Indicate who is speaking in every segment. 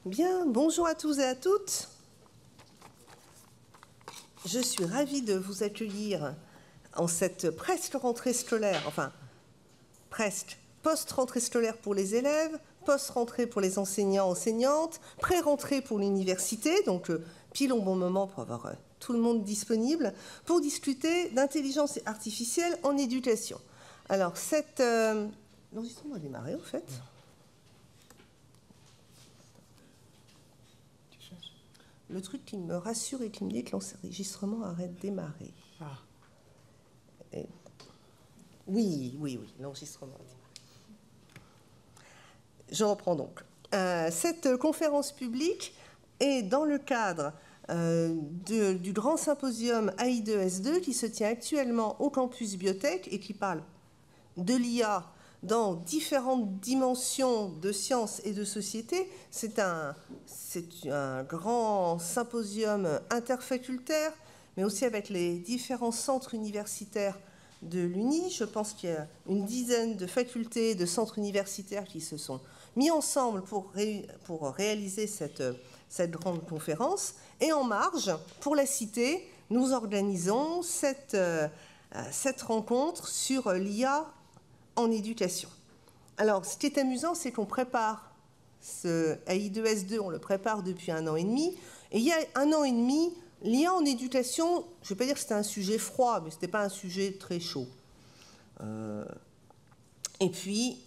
Speaker 1: Bien, bonjour à tous et à toutes. Je suis ravie de vous accueillir en cette presque rentrée scolaire, enfin presque post-rentrée scolaire pour les élèves, post-rentrée pour les enseignants, enseignantes, pré-rentrée pour l'université, donc pile au bon moment pour avoir tout le monde disponible, pour discuter d'intelligence artificielle en éducation. Alors, l'enregistrement a démarré, au fait. Le truc qui me rassure et qui me dit que l'enregistrement arrête de démarrer. Ah. Oui, l'enregistrement a démarré. Je reprends donc. Cette conférence publique est dans le cadre du grand symposium AI2S2 qui se tient actuellement au campus Biotech et qui parle de l'IA dans différentes dimensions de sciences et de société. C'est un grand symposium interfacultaire, mais aussi avec les différents centres universitaires de l'Uni. Je pense qu'il y a une dizaine de facultés, de centres universitaires qui se sont mis ensemble pour réaliser cette grande conférence. Et en marge, pour la citer, nous organisons cette rencontre sur l'IA en éducation. Alors, ce qui est amusant, c'est qu'on prépare ce AI2S2, on le prépare depuis 1 an et demi. Et il y a 1 an et demi, l'IA en éducation, je ne vais pas dire que c'était un sujet froid, mais ce n'était pas un sujet très chaud. Et puis,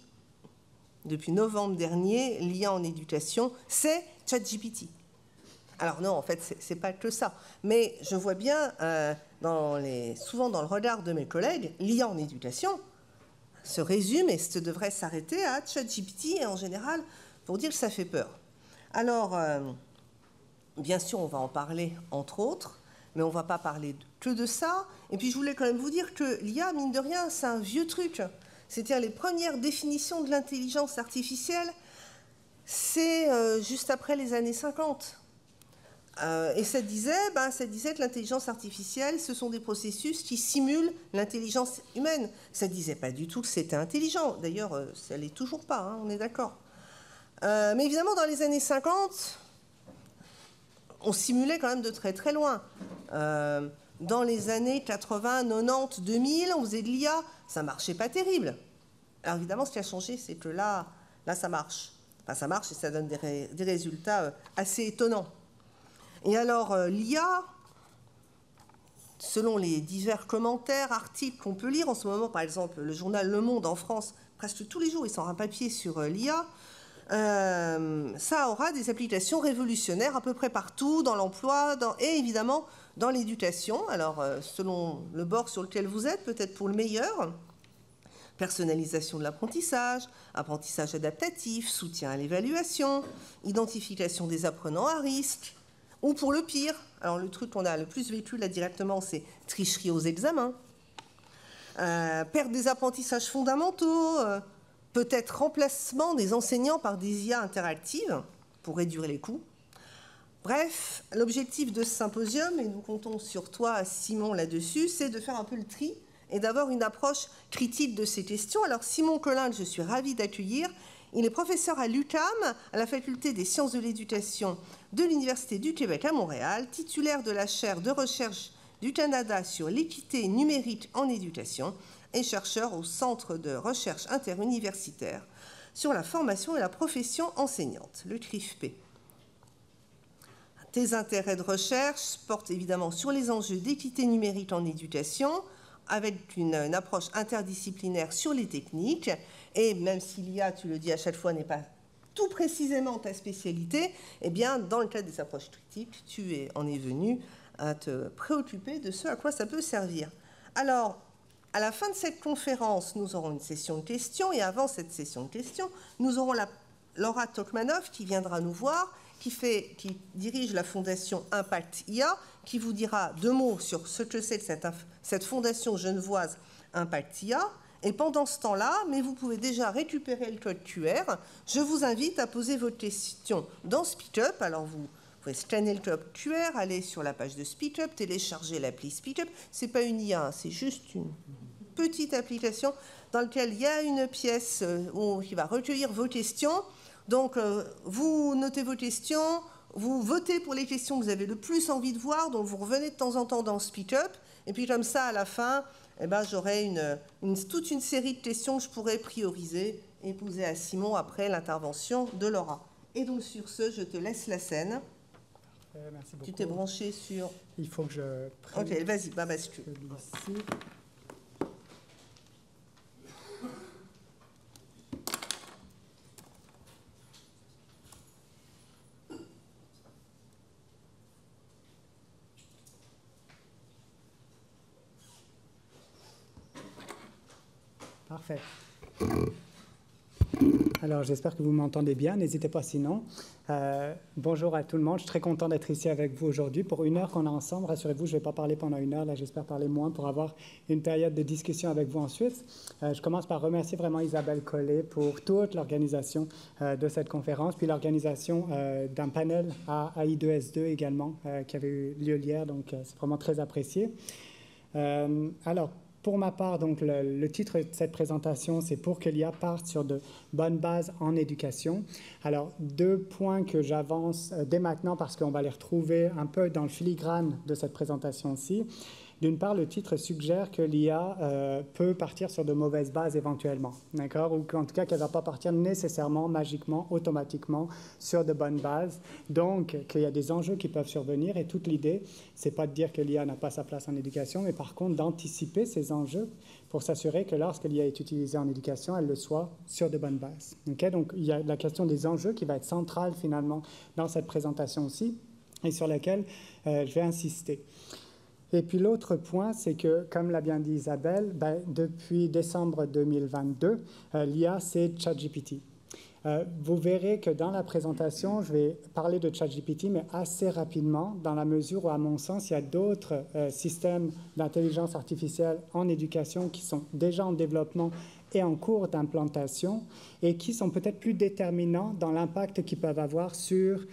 Speaker 1: depuis novembre dernier, l'IA en éducation, c'est ChatGPT. Alors non, en fait, ce n'est pas que ça. Mais je vois bien, souvent dans le regard de mes collègues, l'IA en éducation se résume et devrait s'arrêter à ChatGPT, et en général, pour dire que ça fait peur. Alors, bien sûr, on va en parler, entre autres, mais on ne va pas parler que de ça. Et puis, je voulais quand même vous dire que l'IA, mine de rien, c'est un vieux truc. C'est-à-dire, les premières définitions de l'intelligence artificielle, c'est juste après les années 50. Et ça disait que l'intelligence artificielle, ce sont des processus qui simulent l'intelligence humaine. Ça ne disait pas du tout que c'était intelligent. D'ailleurs, ça ne l'est toujours pas, hein, on est d'accord. Mais évidemment, dans les années 50, on simulait quand même de très très loin. Dans les années 80, 90, 2000, on faisait de l'IA, ça ne marchait pas terrible. Alors évidemment, ce qui a changé, c'est que là, ça marche. Enfin, ça marche et ça donne des résultats assez étonnants. Et alors, l'IA, selon les divers commentaires, articles qu'on peut lire en ce moment, par exemple, le journal Le Monde en France, presque tous les jours, il sort un papier sur l'IA, ça aura des applications révolutionnaires à peu près partout, dans l'emploi et évidemment dans l'éducation. Alors, selon le bord sur lequel vous êtes, peut-être pour le meilleur, personnalisation de l'apprentissage, apprentissage adaptatif, soutien à l'évaluation, identification des apprenants à risque, ou pour le pire, alors le truc qu'on a le plus vécu là directement, c'est tricherie aux examens, perte des apprentissages fondamentaux, peut-être remplacement des enseignants par des IA interactives pour réduire les coûts. Bref, l'objectif de ce symposium, et nous comptons sur toi, Simon, là-dessus, c'est de faire un peu le tri et d'avoir une approche critique de ces questions. Alors, Simon Collin, que je suis ravie d'accueillir, il est professeur à l'UQAM, à la faculté des sciences de l'éducation de l'Université du Québec à Montréal, titulaire de la chaire de recherche du Canada sur l'équité numérique en éducation et chercheur au Centre de recherche interuniversitaire sur la formation et la profession enseignante, le CRIFP. Tes intérêts de recherche portent évidemment sur les enjeux d'équité numérique en éducation, avec une approche interdisciplinaire sur les techniques. Et même si l'IA, tu le dis à chaque fois, n'est pas tout précisément ta spécialité, eh bien, dans le cadre des approches critiques, tu en es venu à te préoccuper de ce à quoi ça peut servir. Alors, à la fin de cette conférence, nous aurons une session de questions, et avant cette session de questions, nous aurons Laura Tokmanov qui viendra nous voir, qui dirige la fondation Impact IA, qui vous dira 2 mots sur ce que c'est cette fondation genevoise Impact IA. Et pendant ce temps-là, mais vous pouvez déjà récupérer le code QR, je vous invite à poser vos questions dans SpeakUp. Alors vous pouvez scanner le code QR, aller sur la page de SpeakUp, télécharger l'appli SpeakUp. Ce n'est pas une IA, c'est juste une petite application dans laquelle il y a une pièce qui va recueillir vos questions. Donc, vous notez vos questions, vous votez pour les questions que vous avez le plus envie de voir, donc vous revenez de temps en temps dans Speak Up, et puis comme ça, à la fin, eh ben, j'aurai toute une série de questions que je pourrai prioriser et poser à Simon après l'intervention de Laura. Et donc, sur ce, je te laisse la scène.
Speaker 2: Merci beaucoup.
Speaker 1: Tu t'es branché sur...
Speaker 2: Il faut que je prenne...
Speaker 1: Ok, vas-y, bascule.
Speaker 2: Celui-ci. Parfait. Alors, j'espère que vous m'entendez bien. N'hésitez pas sinon. Bonjour à tout le monde. Je suis très content d'être ici avec vous aujourd'hui. Pour 1 heure qu'on est ensemble, rassurez-vous, je ne vais pas parler pendant 1 heure. Là, j'espère parler moins pour avoir une période de discussion avec vous ensuite. Je commence par remercier vraiment Isabelle Collet pour toute l'organisation de cette conférence, puis l'organisation d'un panel à I2S2 également, qui avait eu lieu hier. Donc, c'est vraiment très apprécié. Alors, pour ma part, donc, le titre de cette présentation, c'est « Pour que l'IA parte sur de bonnes bases en éducation ». Alors, 2 points que j'avance dès maintenant parce qu'on va les retrouver un peu dans le filigrane de cette présentation-ci. D'une part, le titre suggère que l'IA peut partir sur de mauvaises bases éventuellement, d'accord? Ou qu'en tout cas, qu'elle ne va pas partir nécessairement, magiquement, automatiquement sur de bonnes bases. Donc, qu'il y a des enjeux qui peuvent survenir et toute l'idée, ce n'est pas de dire que l'IA n'a pas sa place en éducation, mais par contre d'anticiper ces enjeux pour s'assurer que lorsque l'IA est utilisée en éducation, elle le soit sur de bonnes bases. Okay? Donc, il y a la question des enjeux qui va être centrale finalement dans cette présentation aussi et sur laquelle je vais insister. Et puis l'autre point, c'est que, comme l'a bien dit Isabelle, depuis décembre 2022, l'IA, c'est ChatGPT. Vous verrez que dans la présentation, je vais parler de ChatGPT, mais assez rapidement, dans la mesure où, à mon sens, il y a d'autres systèmes d'intelligence artificielle en éducation qui sont déjà en développement et en cours d'implantation et qui sont peut-être plus déterminants dans l'impact qu'ils peuvent avoir sur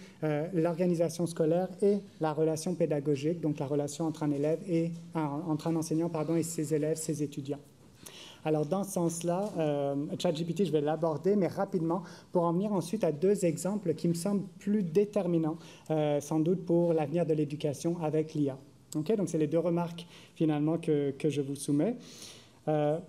Speaker 2: l'organisation scolaire et la relation pédagogique, donc la relation entre un élève et entre un enseignant et ses élèves, ses étudiants. Alors, dans ce sens-là, ChatGPT, je vais l'aborder, mais rapidement, pour en venir ensuite à 2 exemples qui me semblent plus déterminants, sans doute, pour l'avenir de l'éducation avec l'IA. Okay? Donc, c'est les 2 remarques, finalement, que je vous soumets.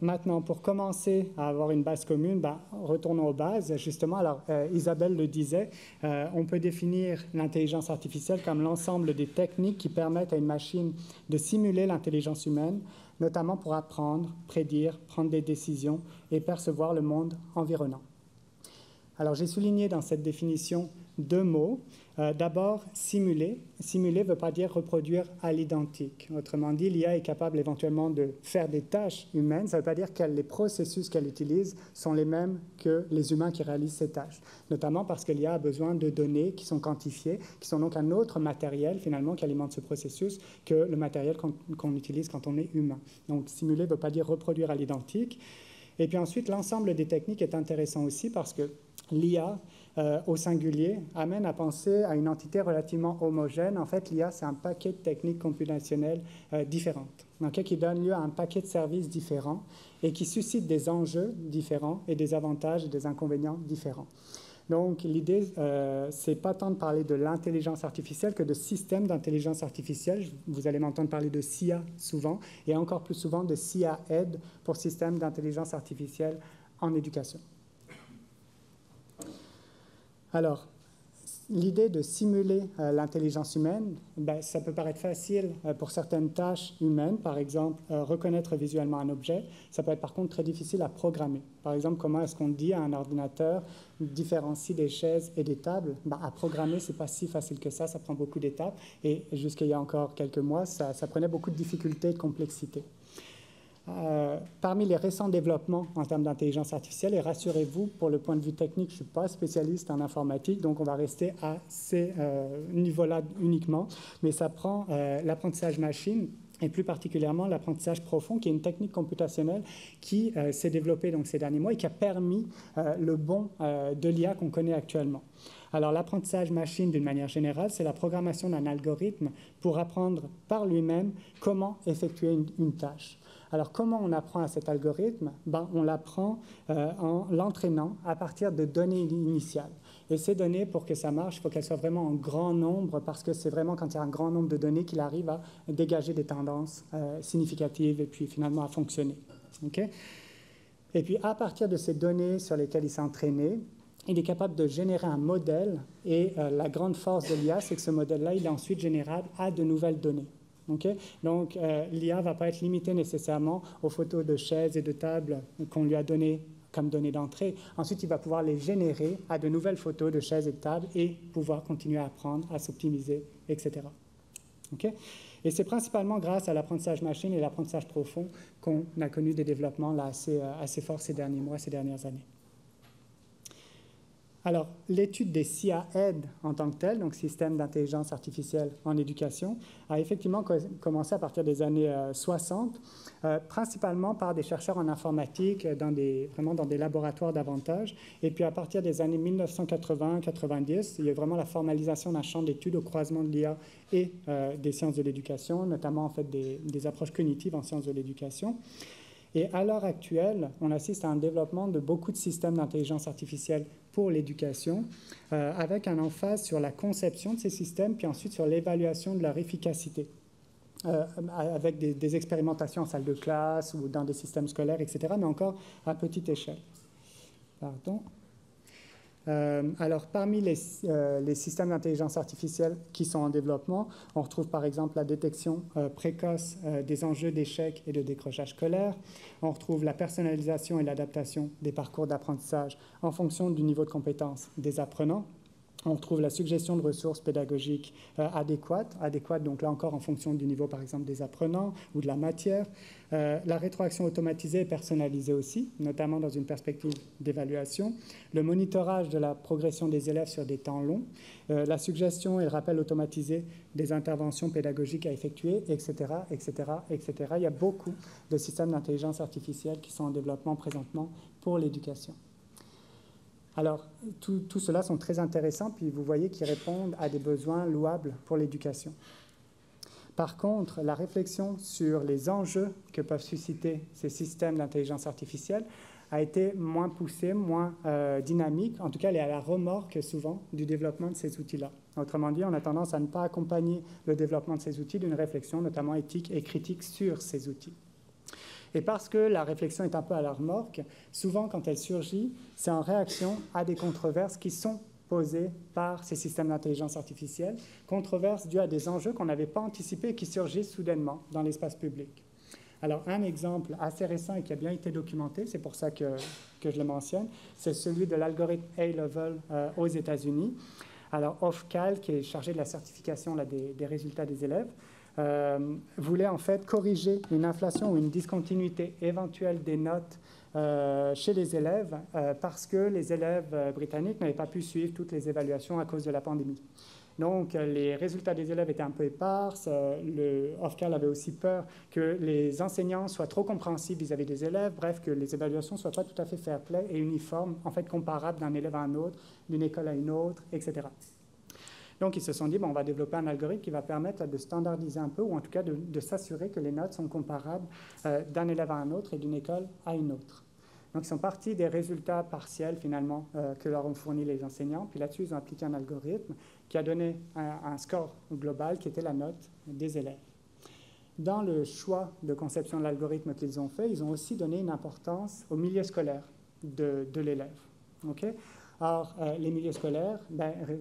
Speaker 2: Maintenant, pour commencer à avoir une base commune, retournons aux bases. Justement, alors, Isabelle le disait, on peut définir l'intelligence artificielle comme l'ensemble des techniques qui permettent à une machine de simuler l'intelligence humaine, notamment pour apprendre, prédire, prendre des décisions et percevoir le monde environnant. Alors, j'ai souligné dans cette définition 2 mots. D'abord, simuler. Simuler ne veut pas dire reproduire à l'identique. Autrement dit, l'IA est capable éventuellement de faire des tâches humaines. Ça ne veut pas dire que les processus qu'elle utilise sont les mêmes que les humains qui réalisent ces tâches. Notamment parce que l'IA a besoin de données qui sont quantifiées, qui sont donc un autre matériel, finalement, qui alimente ce processus que le matériel qu'on utilise quand on est humain. Donc, simuler ne veut pas dire reproduire à l'identique. Et puis ensuite, l'ensemble des techniques est intéressant aussi parce que l'IA, au singulier, amène à penser à une entité relativement homogène. En fait, l'IA, c'est un paquet de techniques computationnelles différentes, okay, qui donnent lieu à un paquet de services différents et qui suscitent des enjeux différents et des avantages et des inconvénients différents. Donc, l'idée, c'est pas tant de parler de l'intelligence artificielle que de systèmes d'intelligence artificielle. Vous allez m'entendre parler de SIA souvent, et encore plus souvent de SIA-Ed pour système d'intelligence artificielle en éducation. Alors, l'idée de simuler l'intelligence humaine, ça peut paraître facile pour certaines tâches humaines. Par exemple, reconnaître visuellement un objet. Ça peut être par contre très difficile à programmer. Par exemple, comment est-ce qu'on dit à un ordinateur différencie des chaises et des tables? À programmer, ce n'est pas si facile que ça prend beaucoup d'étapes. Et jusqu'il y a encore quelques mois, ça prenait beaucoup de difficultés et de complexité. Parmi les récents développements en termes d'intelligence artificielle, et rassurez-vous, pour le point de vue technique, je ne suis pas spécialiste en informatique, donc on va rester à ces niveaux-là uniquement, mais ça prend l'apprentissage machine, et plus particulièrement l'apprentissage profond, qui est une technique computationnelle qui s'est développée donc, ces derniers mois et qui a permis le bond de l'IA qu'on connaît actuellement. Alors, l'apprentissage machine, d'une manière générale, c'est la programmation d'un algorithme pour apprendre par lui-même comment effectuer une tâche. Alors, comment on apprend à cet algorithme? On l'apprend en l'entraînant à partir de données initiales. Et ces données, pour que ça marche, il faut qu'elles soient vraiment en grand nombre, parce que c'est vraiment quand il y a un grand nombre de données qu'il arrive à dégager des tendances significatives et puis finalement à fonctionner. Okay? Et puis, à partir de ces données sur lesquelles il s'est entraîné, il est capable de générer un modèle. Et la grande force de l'IA, c'est que ce modèle-là, il est ensuite générable à de nouvelles données. Okay? Donc, l'IA ne va pas être limitée nécessairement aux photos de chaises et de tables qu'on lui a données comme données d'entrée. Ensuite, il va pouvoir les générer à de nouvelles photos de chaises et de tables et pouvoir continuer à apprendre, à s'optimiser, etc. Okay? Et c'est principalement grâce à l'apprentissage machine et l'apprentissage profond qu'on a connu des développements là, assez forts ces derniers mois, ces dernières années. Alors, l'étude des SIA-Ed en tant que telle, donc système d'intelligence artificielle en éducation, a effectivement commencé à partir des années 60, principalement par des chercheurs en informatique, vraiment dans des laboratoires davantage. Et puis à partir des années 1980-90, il y a vraiment la formalisation d'un champ d'études au croisement de l'IA et des sciences de l'éducation, notamment en fait des approches cognitives en sciences de l'éducation. Et à l'heure actuelle, on assiste à un développement de beaucoup de systèmes d'intelligence artificielle pour l'éducation, avec un emphase sur la conception de ces systèmes, puis ensuite sur l'évaluation de leur efficacité, avec des expérimentations en salle de classe ou dans des systèmes scolaires, etc., mais encore à petite échelle. Pardon. Alors, parmi les systèmes d'intelligence artificielle qui sont en développement, on retrouve par exemple la détection précoce des enjeux d'échec et de décrochage scolaire. On retrouve la personnalisation et l'adaptation des parcours d'apprentissage en fonction du niveau de compétence des apprenants. On retrouve la suggestion de ressources pédagogiques adéquates, donc là encore en fonction du niveau par exemple des apprenants ou de la matière. La rétroaction automatisée et personnalisée aussi, notamment dans une perspective d'évaluation. Le monitorage de la progression des élèves sur des temps longs. La suggestion et le rappel automatisé des interventions pédagogiques à effectuer, etc., etc., etc. Il y a beaucoup de systèmes d'intelligence artificielle qui sont en développement présentement pour l'éducation. Alors, tout cela sont très intéressants, puis vous voyez qu'ils répondent à des besoins louables pour l'éducation. Par contre, la réflexion sur les enjeux que peuvent susciter ces systèmes d'intelligence artificielle a été moins poussée, moins dynamique. En tout cas, elle est à la remorque souvent du développement de ces outils-là. Autrement dit, on a tendance à ne pas accompagner le développement de ces outils d'une réflexion, notamment éthique et critique, sur ces outils. Et parce que la réflexion est un peu à la remorque, souvent quand elle surgit, c'est en réaction à des controverses qui sont posées par ces systèmes d'intelligence artificielle, controverses dues à des enjeux qu'on n'avait pas anticipés et qui surgissent soudainement dans l'espace public. Alors, un exemple assez récent et qui a bien été documenté, c'est pour ça que je le mentionne, c'est celui de l'algorithme A-Level aux États-Unis. Alors, Ofcal, qui est chargé de la certification là, des résultats des élèves, voulait en fait corriger une inflation ou une discontinuité éventuelle des notes chez les élèves parce que les élèves britanniques n'avaient pas pu suivre toutes les évaluations à cause de la pandémie. Donc, les résultats des élèves étaient un peu épars. Ofcal avait aussi peur que les enseignants soient trop compréhensifs vis-à-vis des élèves, bref, que les évaluations ne soient pas tout à fait fair-play et uniformes, en fait comparables d'un élève à un autre, d'une école à une autre, etc. Donc, ils se sont dit, bon, on va développer un algorithme qui va permettre de standardiser un peu, ou en tout cas de s'assurer que les notes sont comparables d'un élève à un autre et d'une école à une autre. Donc, ils sont partis des résultats partiels, finalement, que leur ont fournis les enseignants. Puis là-dessus, ils ont appliqué un algorithme qui a donné un score global qui était la note des élèves. Dans le choix de conception de l'algorithme qu'ils ont fait, ils ont aussi donné une importance au milieu scolaire de l'élève. Okay? Or, les milieux scolaires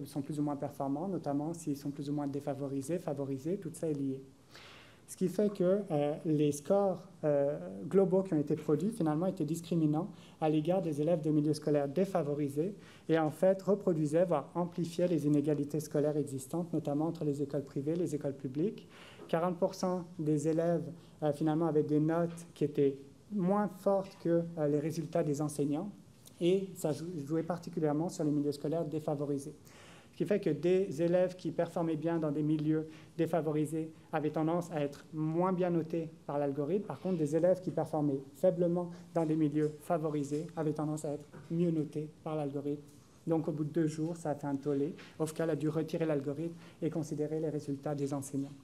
Speaker 2: sont plus ou moins performants, notamment s'ils sont plus ou moins défavorisés, favorisés, tout ça est lié. Ce qui fait que les scores globaux qui ont été produits, finalement, étaient discriminants à l'égard des élèves de milieux scolaires défavorisés et, en fait, reproduisaient, voire amplifiaient les inégalités scolaires existantes, notamment entre les écoles privées et les écoles publiques. 40% des élèves, finalement, avaient des notes qui étaient moins fortes que les résultats des enseignants. Et ça jouait particulièrement sur les milieux scolaires défavorisés. Ce qui fait que des élèves qui performaient bien dans des milieux défavorisés avaient tendance à être moins bien notés par l'algorithme. Par contre, des élèves qui performaient faiblement dans des milieux favorisés avaient tendance à être mieux notés par l'algorithme. Donc, au bout de 2 jours, ça a fait un tollé. Ofcal a dû retirer l'algorithme et considérer les résultats des enseignants.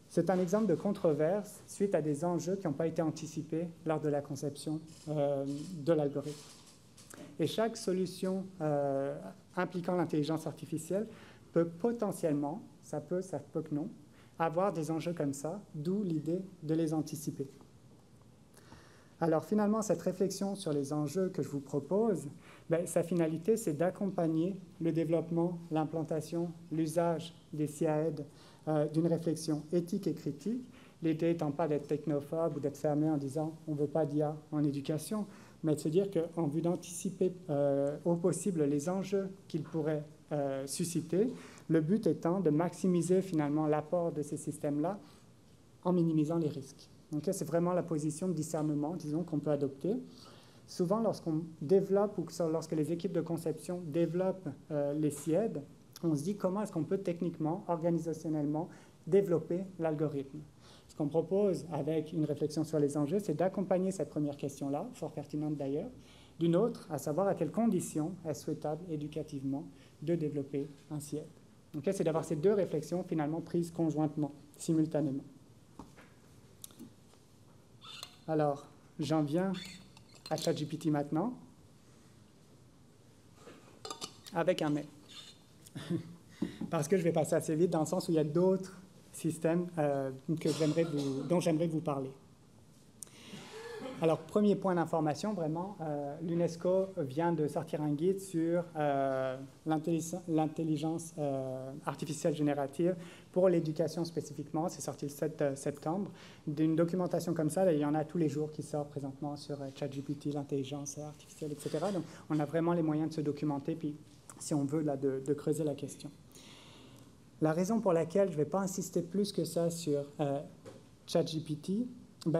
Speaker 2: C'est un exemple de controverse suite à des enjeux qui n'ont pas été anticipés lors de la conception de l'algorithme. Et chaque solution impliquant l'intelligence artificielle peut potentiellement, ça peut que non, avoir des enjeux comme ça, d'où l'idée de les anticiper. Alors finalement, cette réflexion sur les enjeux que je vous propose, sa finalité, c'est d'accompagner le développement, l'implantation, l'usage des SIAED d'une réflexion éthique et critique. L'idée étant pas d'être technophobe ou d'être fermé en disant on ne veut pas d'IA en éducation, mais de se dire qu'en vue d'anticiper au possible les enjeux qu'ils pourraient susciter, le but étant de maximiser finalement l'apport de ces systèmes-là en minimisant les risques. Donc, c'est vraiment la position de discernement, disons, qu'on peut adopter. Souvent, lorsqu'on développe ou lorsque les équipes de conception développent les SIAED, on se dit comment est-ce qu'on peut techniquement, organisationnellement, développer l'algorithme. Ce qu'on propose avec une réflexion sur les enjeux, c'est d'accompagner cette première question-là, fort pertinente d'ailleurs, d'une autre, à savoir à quelles conditions est-ce souhaitable éducativement de développer un SIAED. Donc, c'est d'avoir ces deux réflexions finalement prises conjointement, simultanément. Alors, j'en viens à ChatGPT maintenant, avec un mais. Parce que je vais passer assez vite dans le sens où il y a d'autres systèmes dont j'aimerais vous parler. Alors, premier point d'information, vraiment, l'UNESCO vient de sortir un guide sur l'intelligence artificielle générative pour l'éducation spécifiquement. C'est sorti le 7 septembre. D'une documentation comme ça, il y en a tous les jours qui sortent présentement sur ChatGPT, l'intelligence artificielle, etc. Donc, on a vraiment les moyens de se documenter, puis si on veut, là, de creuser la question. La raison pour laquelle je ne vais pas insister plus que ça sur ChatGPT,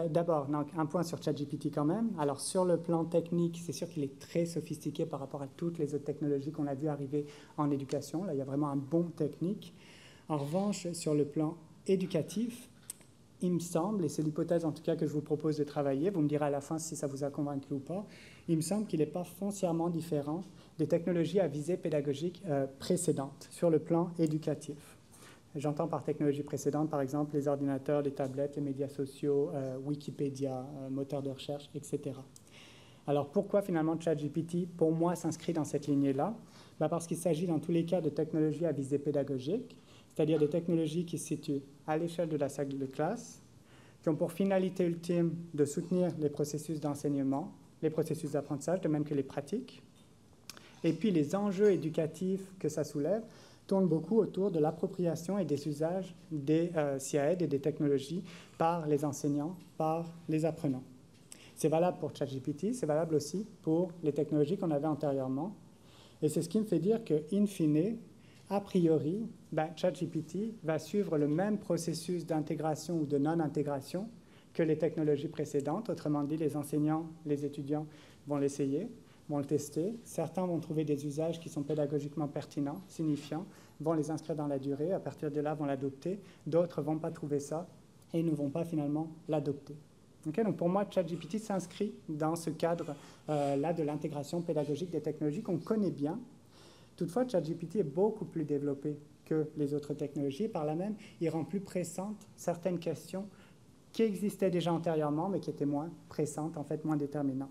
Speaker 2: d'abord, un point sur ChatGPT quand même. Alors, sur le plan technique, c'est sûr qu'il est très sophistiqué par rapport à toutes les autres technologies qu'on a vues arriver en éducation. Là, il y a vraiment un bon technique. En revanche, sur le plan éducatif, il me semble, et c'est l'hypothèse en tout cas que je vous propose de travailler, vous me direz à la fin si ça vous a convaincu ou pas, il me semble qu'il n'est pas foncièrement différent des technologies à visée pédagogique précédentes sur le plan éducatif. J'entends par technologie précédente, par exemple, les ordinateurs, les tablettes, les médias sociaux, Wikipédia, moteurs de recherche, etc. Alors, pourquoi finalement ChatGPT, pour moi, s'inscrit dans cette lignée-là? Parce qu'il s'agit dans tous les cas de technologies à visée pédagogique, c'est-à-dire des technologies qui se situent à l'échelle de la salle de classe, qui ont pour finalité ultime de soutenir les processus d'enseignement, les processus d'apprentissage, de même que les pratiques. Et puis, les enjeux éducatifs que ça soulève tourne beaucoup autour de l'appropriation et des usages des SIAED et des technologies par les enseignants, par les apprenants. C'est valable pour ChatGPT, c'est valable aussi pour les technologies qu'on avait antérieurement. Et c'est ce qui me fait dire que, in fine, a priori, ChatGPT va suivre le même processus d'intégration ou de non-intégration que les technologies précédentes. Autrement dit, les enseignants, les étudiants vont l'essayer, vont le tester. Certains vont trouver des usages qui sont pédagogiquement pertinents, signifiants, vont les inscrire dans la durée. À partir de là, vont l'adopter. D'autres ne vont pas trouver ça et ne vont pas finalement l'adopter. Okay, donc pour moi, ChatGPT s'inscrit dans ce cadre-là de l'intégration pédagogique des technologies qu'on connaît bien. Toutefois, ChatGPT est beaucoup plus développé que les autres technologies. Par là même, il rend plus pressantes certaines questions qui existaient déjà antérieurement, mais qui étaient moins pressantes, en fait moins déterminantes.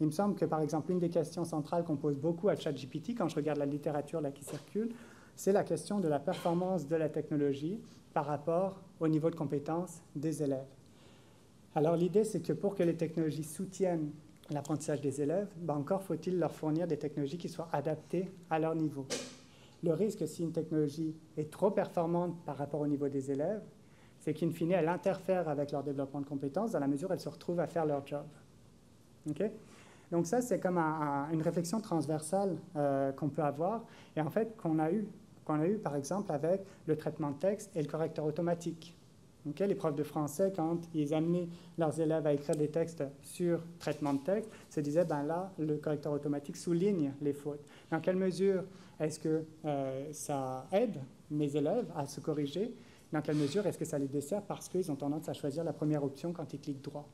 Speaker 2: Il me semble que, par exemple, une des questions centrales qu'on pose beaucoup à ChatGPT, quand je regarde la littérature là, qui circule, c'est la question de la performance de la technologie par rapport au niveau de compétence des élèves. Alors l'idée, c'est que pour que les technologies soutiennent l'apprentissage des élèves, encore faut-il leur fournir des technologies qui soient adaptées à leur niveau. Le risque, si une technologie est trop performante par rapport au niveau des élèves, c'est qu'in fine, elle interfère avec leur développement de compétences dans la mesure où elles se retrouvent à faire leur job. Okay? Donc ça, c'est comme une réflexion transversale qu'on peut avoir, et en fait qu'on a eu par exemple avec le traitement de texte et le correcteur automatique. Okay? Les profs de français, quand ils amenaient leurs élèves à écrire des textes sur traitement de texte, se disaient, là, le correcteur automatique souligne les fautes. Dans quelle mesure est-ce que ça aide mes élèves à se corriger? Dans quelle mesure est-ce que ça les dessert parce qu'ils ont tendance à choisir la première option quand ils cliquent droit?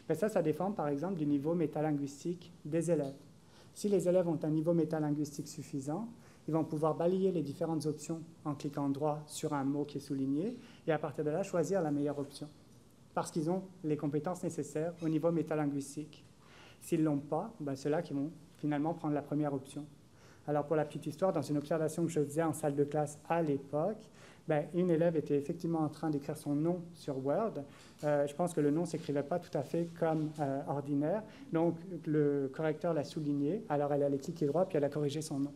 Speaker 2: Mais ça dépend, par exemple, du niveau métalinguistique des élèves. Si les élèves ont un niveau métalinguistique suffisant, ils vont pouvoir balayer les différentes options en cliquant droit sur un mot qui est souligné et à partir de là, choisir la meilleure option parce qu'ils ont les compétences nécessaires au niveau métalinguistique. S'ils ne l'ont pas, ceux-là qui vont finalement prendre la première option. Alors, pour la petite histoire, dans une observation que je faisais en salle de classe à l'époque, une élève était effectivement en train d'écrire son nom sur Word. Je pense que le nom ne s'écrivait pas tout à fait comme ordinaire. Donc, le correcteur l'a souligné. Alors, elle allait cliquer droit, puis elle a corrigé son nom,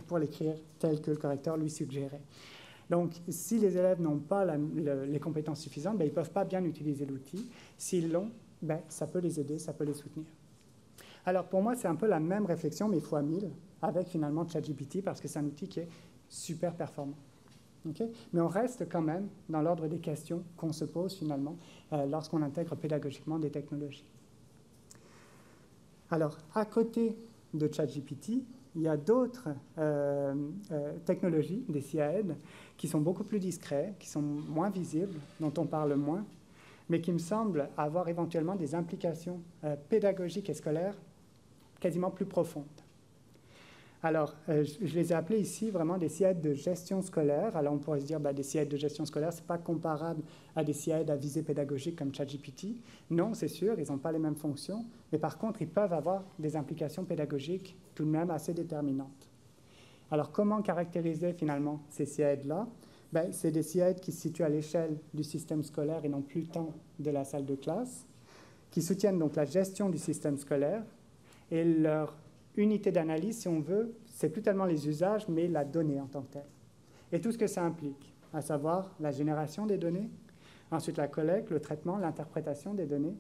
Speaker 2: pour l'écrire tel que le correcteur lui suggérait. Donc, si les élèves n'ont pas les compétences suffisantes, ils ne peuvent pas bien utiliser l'outil. S'ils l'ont, ça peut les aider, ça peut les soutenir. Alors, pour moi, c'est un peu la même réflexion, mais fois 1000, avec finalement ChatGPT, parce que c'est un outil qui est super performant. Mais on reste quand même dans l'ordre des questions qu'on se pose finalement lorsqu'on intègre pédagogiquement des technologies. Alors, à côté de ChatGPT, il y a d'autres technologies, des CAED, qui sont beaucoup plus discrets, qui sont moins visibles, dont on parle moins, mais qui me semblent avoir éventuellement des implications pédagogiques et scolaires quasiment plus profondes. Alors, je les ai appelés ici vraiment des CAED de gestion scolaire. Alors, on pourrait se dire des CAED de gestion scolaire, ce n'est pas comparable à des CAED à visée pédagogique comme ChatGPT. Non, c'est sûr, ils n'ont pas les mêmes fonctions, mais par contre, ils peuvent avoir des implications pédagogiques tout de même assez déterminantes. Alors, comment caractériser finalement ces CAED-là? C'est des CAED qui se situent à l'échelle du système scolaire et non plus tant de la salle de classe, qui soutiennent donc la gestion du système scolaire et leur unité d'analyse, si on veut, c'est plus tellement les usages, mais la donnée en tant que telle. Et tout ce que ça implique, à savoir la génération des données, ensuite la collecte, le traitement, l'interprétation des données,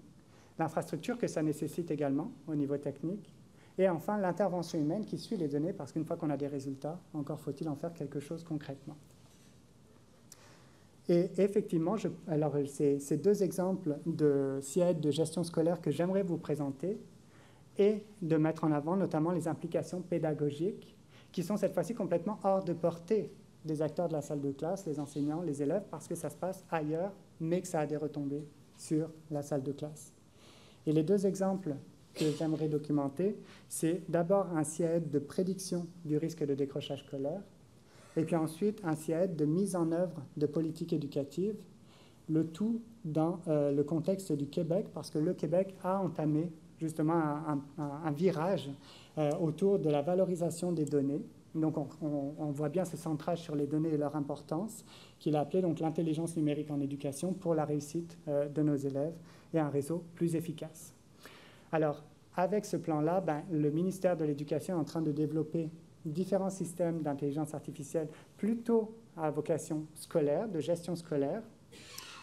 Speaker 2: l'infrastructure que ça nécessite également au niveau technique, et enfin l'intervention humaine qui suit les données, parce qu'une fois qu'on a des résultats, encore faut-il en faire quelque chose concrètement. Et effectivement, alors ces deux exemples de CAED de gestion scolaire que j'aimerais vous présenter, et de mettre en avant notamment les implications pédagogiques qui sont cette fois-ci complètement hors de portée des acteurs de la salle de classe, les enseignants, les élèves, parce que ça se passe ailleurs, mais que ça a des retombées sur la salle de classe. Et les deux exemples que j'aimerais documenter, c'est d'abord un CAED de prédiction du risque de décrochage scolaire, et puis ensuite un CAED de mise en œuvre de politiques éducatives, le tout dans le contexte du Québec, parce que le Québec a entamé justement un virage autour de la valorisation des données. Donc on voit bien ce centrage sur les données et leur importance, qu'il a appelé donc l'intelligence numérique en éducation pour la réussite de nos élèves et un réseau plus efficace. Alors, avec ce plan-là, le ministère de l'Éducation est en train de développer différents systèmes d'intelligence artificielle plutôt à vocation scolaire, de gestion scolaire,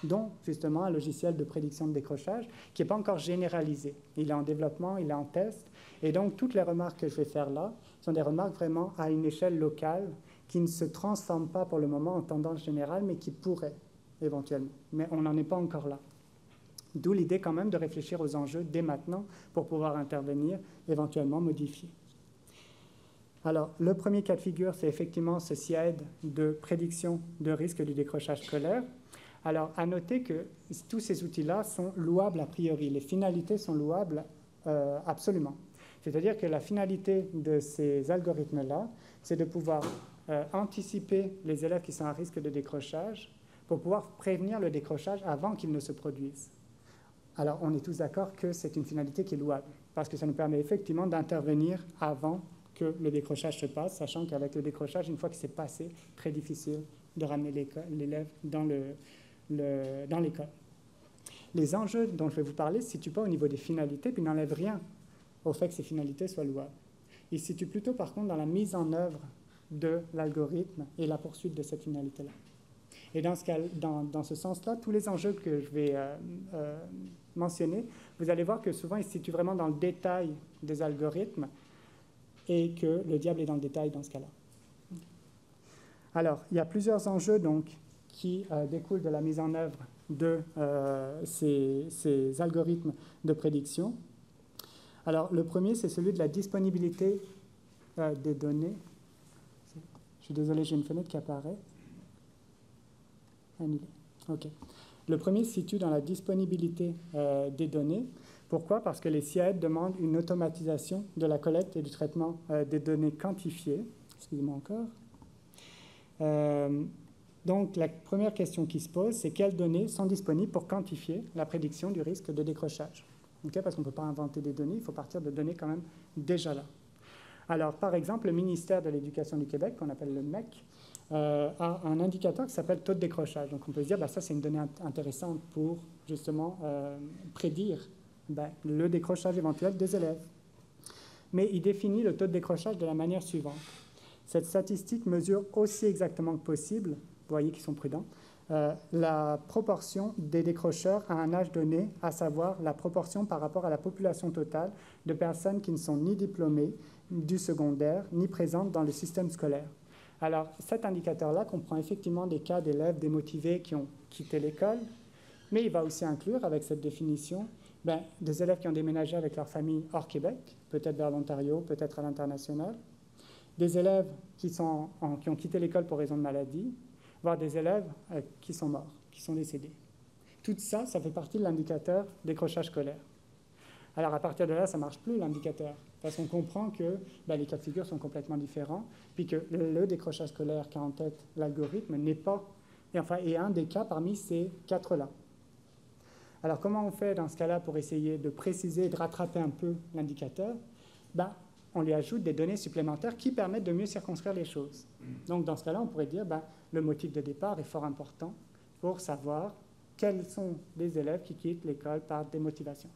Speaker 2: dont justement un logiciel de prédiction de décrochage qui n'est pas encore généralisé. Il est en développement, il est en test. Et donc, toutes les remarques que je vais faire là sont des remarques vraiment à une échelle locale qui ne se transforment pas pour le moment en tendance générale, mais qui pourraient éventuellement. Mais on n'en est pas encore là. D'où l'idée quand même de réfléchir aux enjeux dès maintenant pour pouvoir intervenir, éventuellement modifier. Alors, le premier cas de figure, c'est effectivement ce CAED de prédiction de risque du décrochage scolaire. Alors, à noter que tous ces outils-là sont louables a priori. Les finalités sont louables absolument. C'est-à-dire que la finalité de ces algorithmes-là, c'est de pouvoir anticiper les élèves qui sont à risque de décrochage pour pouvoir prévenir le décrochage avant qu'il ne se produise. Alors, on est tous d'accord que c'est une finalité qui est louable, parce que ça nous permet effectivement d'intervenir avant que le décrochage se passe, sachant qu'avec le décrochage, une fois que c'est passé, très difficile de ramener l'élève dans l'école. Les enjeux dont je vais vous parler ne se situent pas au niveau des finalités, puis n'enlèvent rien au fait que ces finalités soient louables. Ils se situent plutôt, par contre, dans la mise en œuvre de l'algorithme et la poursuite de cette finalité-là. Et dans ce sens-là, tous les enjeux que je vais mentionner, vous allez voir que souvent, ils se situent vraiment dans le détail des algorithmes et que le diable est dans le détail dans ce cas-là. Alors, il y a plusieurs enjeux donc, qui découlent de la mise en œuvre de ces algorithmes de prédiction. Alors, le premier, c'est celui de la disponibilité des données. Je suis désolé, j'ai une fenêtre qui apparaît. Annulé. OK. Le premier se situe dans la disponibilité des données. Pourquoi? Parce que les CAED demandent une automatisation de la collecte et du traitement des données quantifiées. Excusez-moi encore. Donc, la première question qui se pose, c'est quelles données sont disponibles pour quantifier la prédiction du risque de décrochage? Okay, parce qu'on ne peut pas inventer des données, il faut partir de données quand même déjà là. Alors, par exemple, le ministère de l'Éducation du Québec, qu'on appelle le MEC, a un indicateur qui s'appelle taux de décrochage. Donc, on peut se dire, ça, c'est une donnée intéressante pour, justement, prédire le décrochage éventuel des élèves. Mais il définit le taux de décrochage de la manière suivante. Cette statistique mesure aussi exactement que possible, vous voyez qu'ils sont prudents, la proportion des décrocheurs à un âge donné, à savoir la proportion par rapport à la population totale de personnes qui ne sont ni diplômées du secondaire, ni présentes dans le système scolaire. Alors, cet indicateur-là comprend effectivement des cas d'élèves démotivés qui ont quitté l'école, mais il va aussi inclure, avec cette définition, des élèves qui ont déménagé avec leur famille hors Québec, peut-être vers l'Ontario, peut-être à l'international, des élèves qui ont quitté l'école pour raison de maladie, voire des élèves qui sont morts, qui sont décédés. Tout ça, ça fait partie de l'indicateur décrochage scolaire. Alors, à partir de là, ça ne marche plus, l'indicateur, parce qu'on comprend que les cas de figure sont complètement différents, puis que le décrochage scolaire qu'a en tête l'algorithme n'est pas, est un des cas parmi ces 4-là. Alors, comment on fait dans ce cas-là pour essayer de préciser, de rattraper un peu l'indicateur? On lui ajoute des données supplémentaires qui permettent de mieux circonscrire les choses. Donc, dans ce cas-là, on pourrait dire le motif de départ est fort important pour savoir quels sont les élèves qui quittent l'école par démotivation.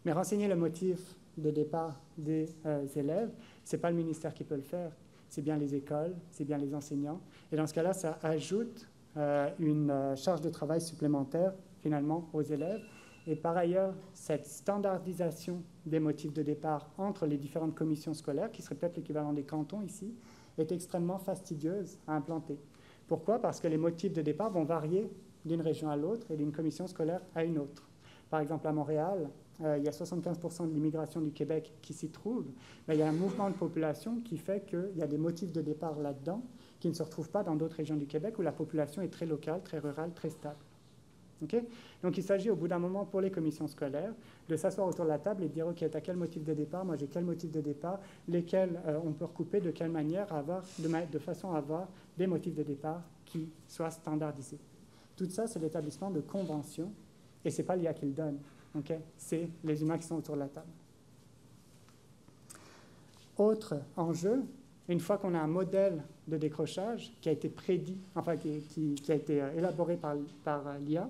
Speaker 2: Mais renseigner le motif de départ des élèves, ce n'est pas le ministère qui peut le faire. C'est bien les écoles, c'est bien les enseignants. Et dans ce cas-là, ça ajoute une charge de travail supplémentaire, finalement, aux élèves. Et par ailleurs, cette standardisation des motifs de départ entre les différentes commissions scolaires, qui serait peut-être l'équivalent des cantons ici, est extrêmement fastidieuse à implanter. Pourquoi? Parce que les motifs de départ vont varier d'une région à l'autre et d'une commission scolaire à une autre. Par exemple, à Montréal, il y a 75% de l'immigration du Québec qui s'y trouve. Mais il y a un mouvement de population qui fait qu'il y a des motifs de départ là-dedans qui ne se retrouvent pas dans d'autres régions du Québec où la population est très locale, très rurale, très stable. Okay? Donc, il s'agit au bout d'un moment pour les commissions scolaires de s'asseoir autour de la table et de dire « Ok, tu as quel motif de départ? Moi, j'ai quel motif de départ? Lesquels on peut recouper? De quelle manière de façon à avoir des motifs de départ qui soient standardisés. » Tout ça, c'est l'établissement de conventions et ce n'est pas l'IA qui le donne. Okay? C'est les humains qui sont autour de la table. Autre enjeu, une fois qu'on a un modèle de décrochage qui a été prédit, qui a été élaboré par l'IA,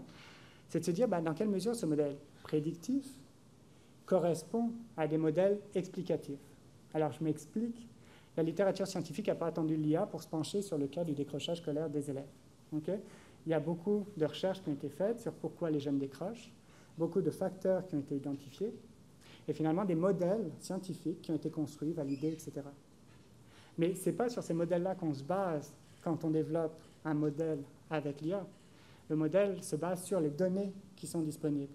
Speaker 2: c'est de se dire dans quelle mesure ce modèle prédictif correspond à des modèles explicatifs. Alors, je m'explique. La littérature scientifique n'a pas attendu l'IA pour se pencher sur le cas du décrochage scolaire des élèves. Okay? Il y a beaucoup de recherches qui ont été faites sur pourquoi les jeunes décrochent, beaucoup de facteurs qui ont été identifiés, et finalement des modèles scientifiques qui ont été construits, validés, etc. Mais ce n'est pas sur ces modèles-là qu'on se base quand on développe un modèle avec l'IA. Le modèle se base sur les données qui sont disponibles.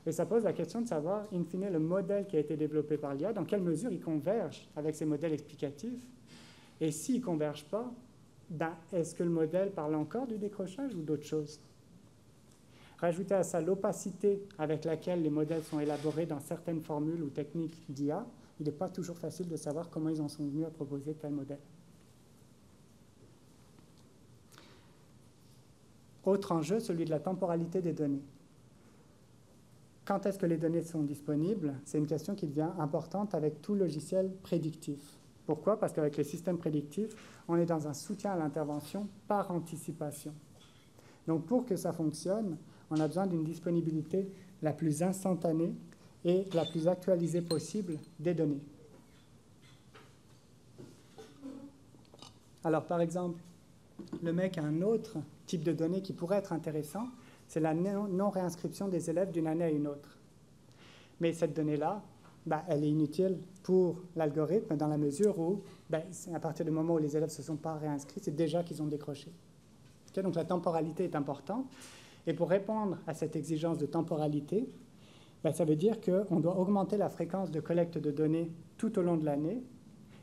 Speaker 2: Et ça pose la question de savoir, in fine, le modèle qui a été développé par l'IA, dans quelle mesure il converge avec ces modèles explicatifs. Et s'il ne converge pas, est-ce que le modèle parle encore du décrochage ou d'autre chose? Rajouter à ça l'opacité avec laquelle les modèles sont élaborés dans certaines formules ou techniques d'IA, il n'est pas toujours facile de savoir comment ils en sont venus à proposer tel modèle. Autre enjeu, celui de la temporalité des données. Quand est-ce que les données sont disponibles? C'est une question qui devient importante avec tout logiciel prédictif. Pourquoi? Parce qu'avec les systèmes prédictifs, on est dans un soutien à l'intervention par anticipation. Donc pour que ça fonctionne, on a besoin d'une disponibilité la plus instantanée et la plus actualisée possible des données. Alors par exemple, le MEC a un autre type de données qui pourrait être intéressant, c'est la non-réinscription des élèves d'une année à une autre. Mais cette donnée-là, elle est inutile pour l'algorithme dans la mesure où, à partir du moment où les élèves ne se sont pas réinscrits, c'est déjà qu'ils ont décroché. Okay, donc la temporalité est importante. Et pour répondre à cette exigence de temporalité, ça veut dire qu'on doit augmenter la fréquence de collecte de données tout au long de l'année.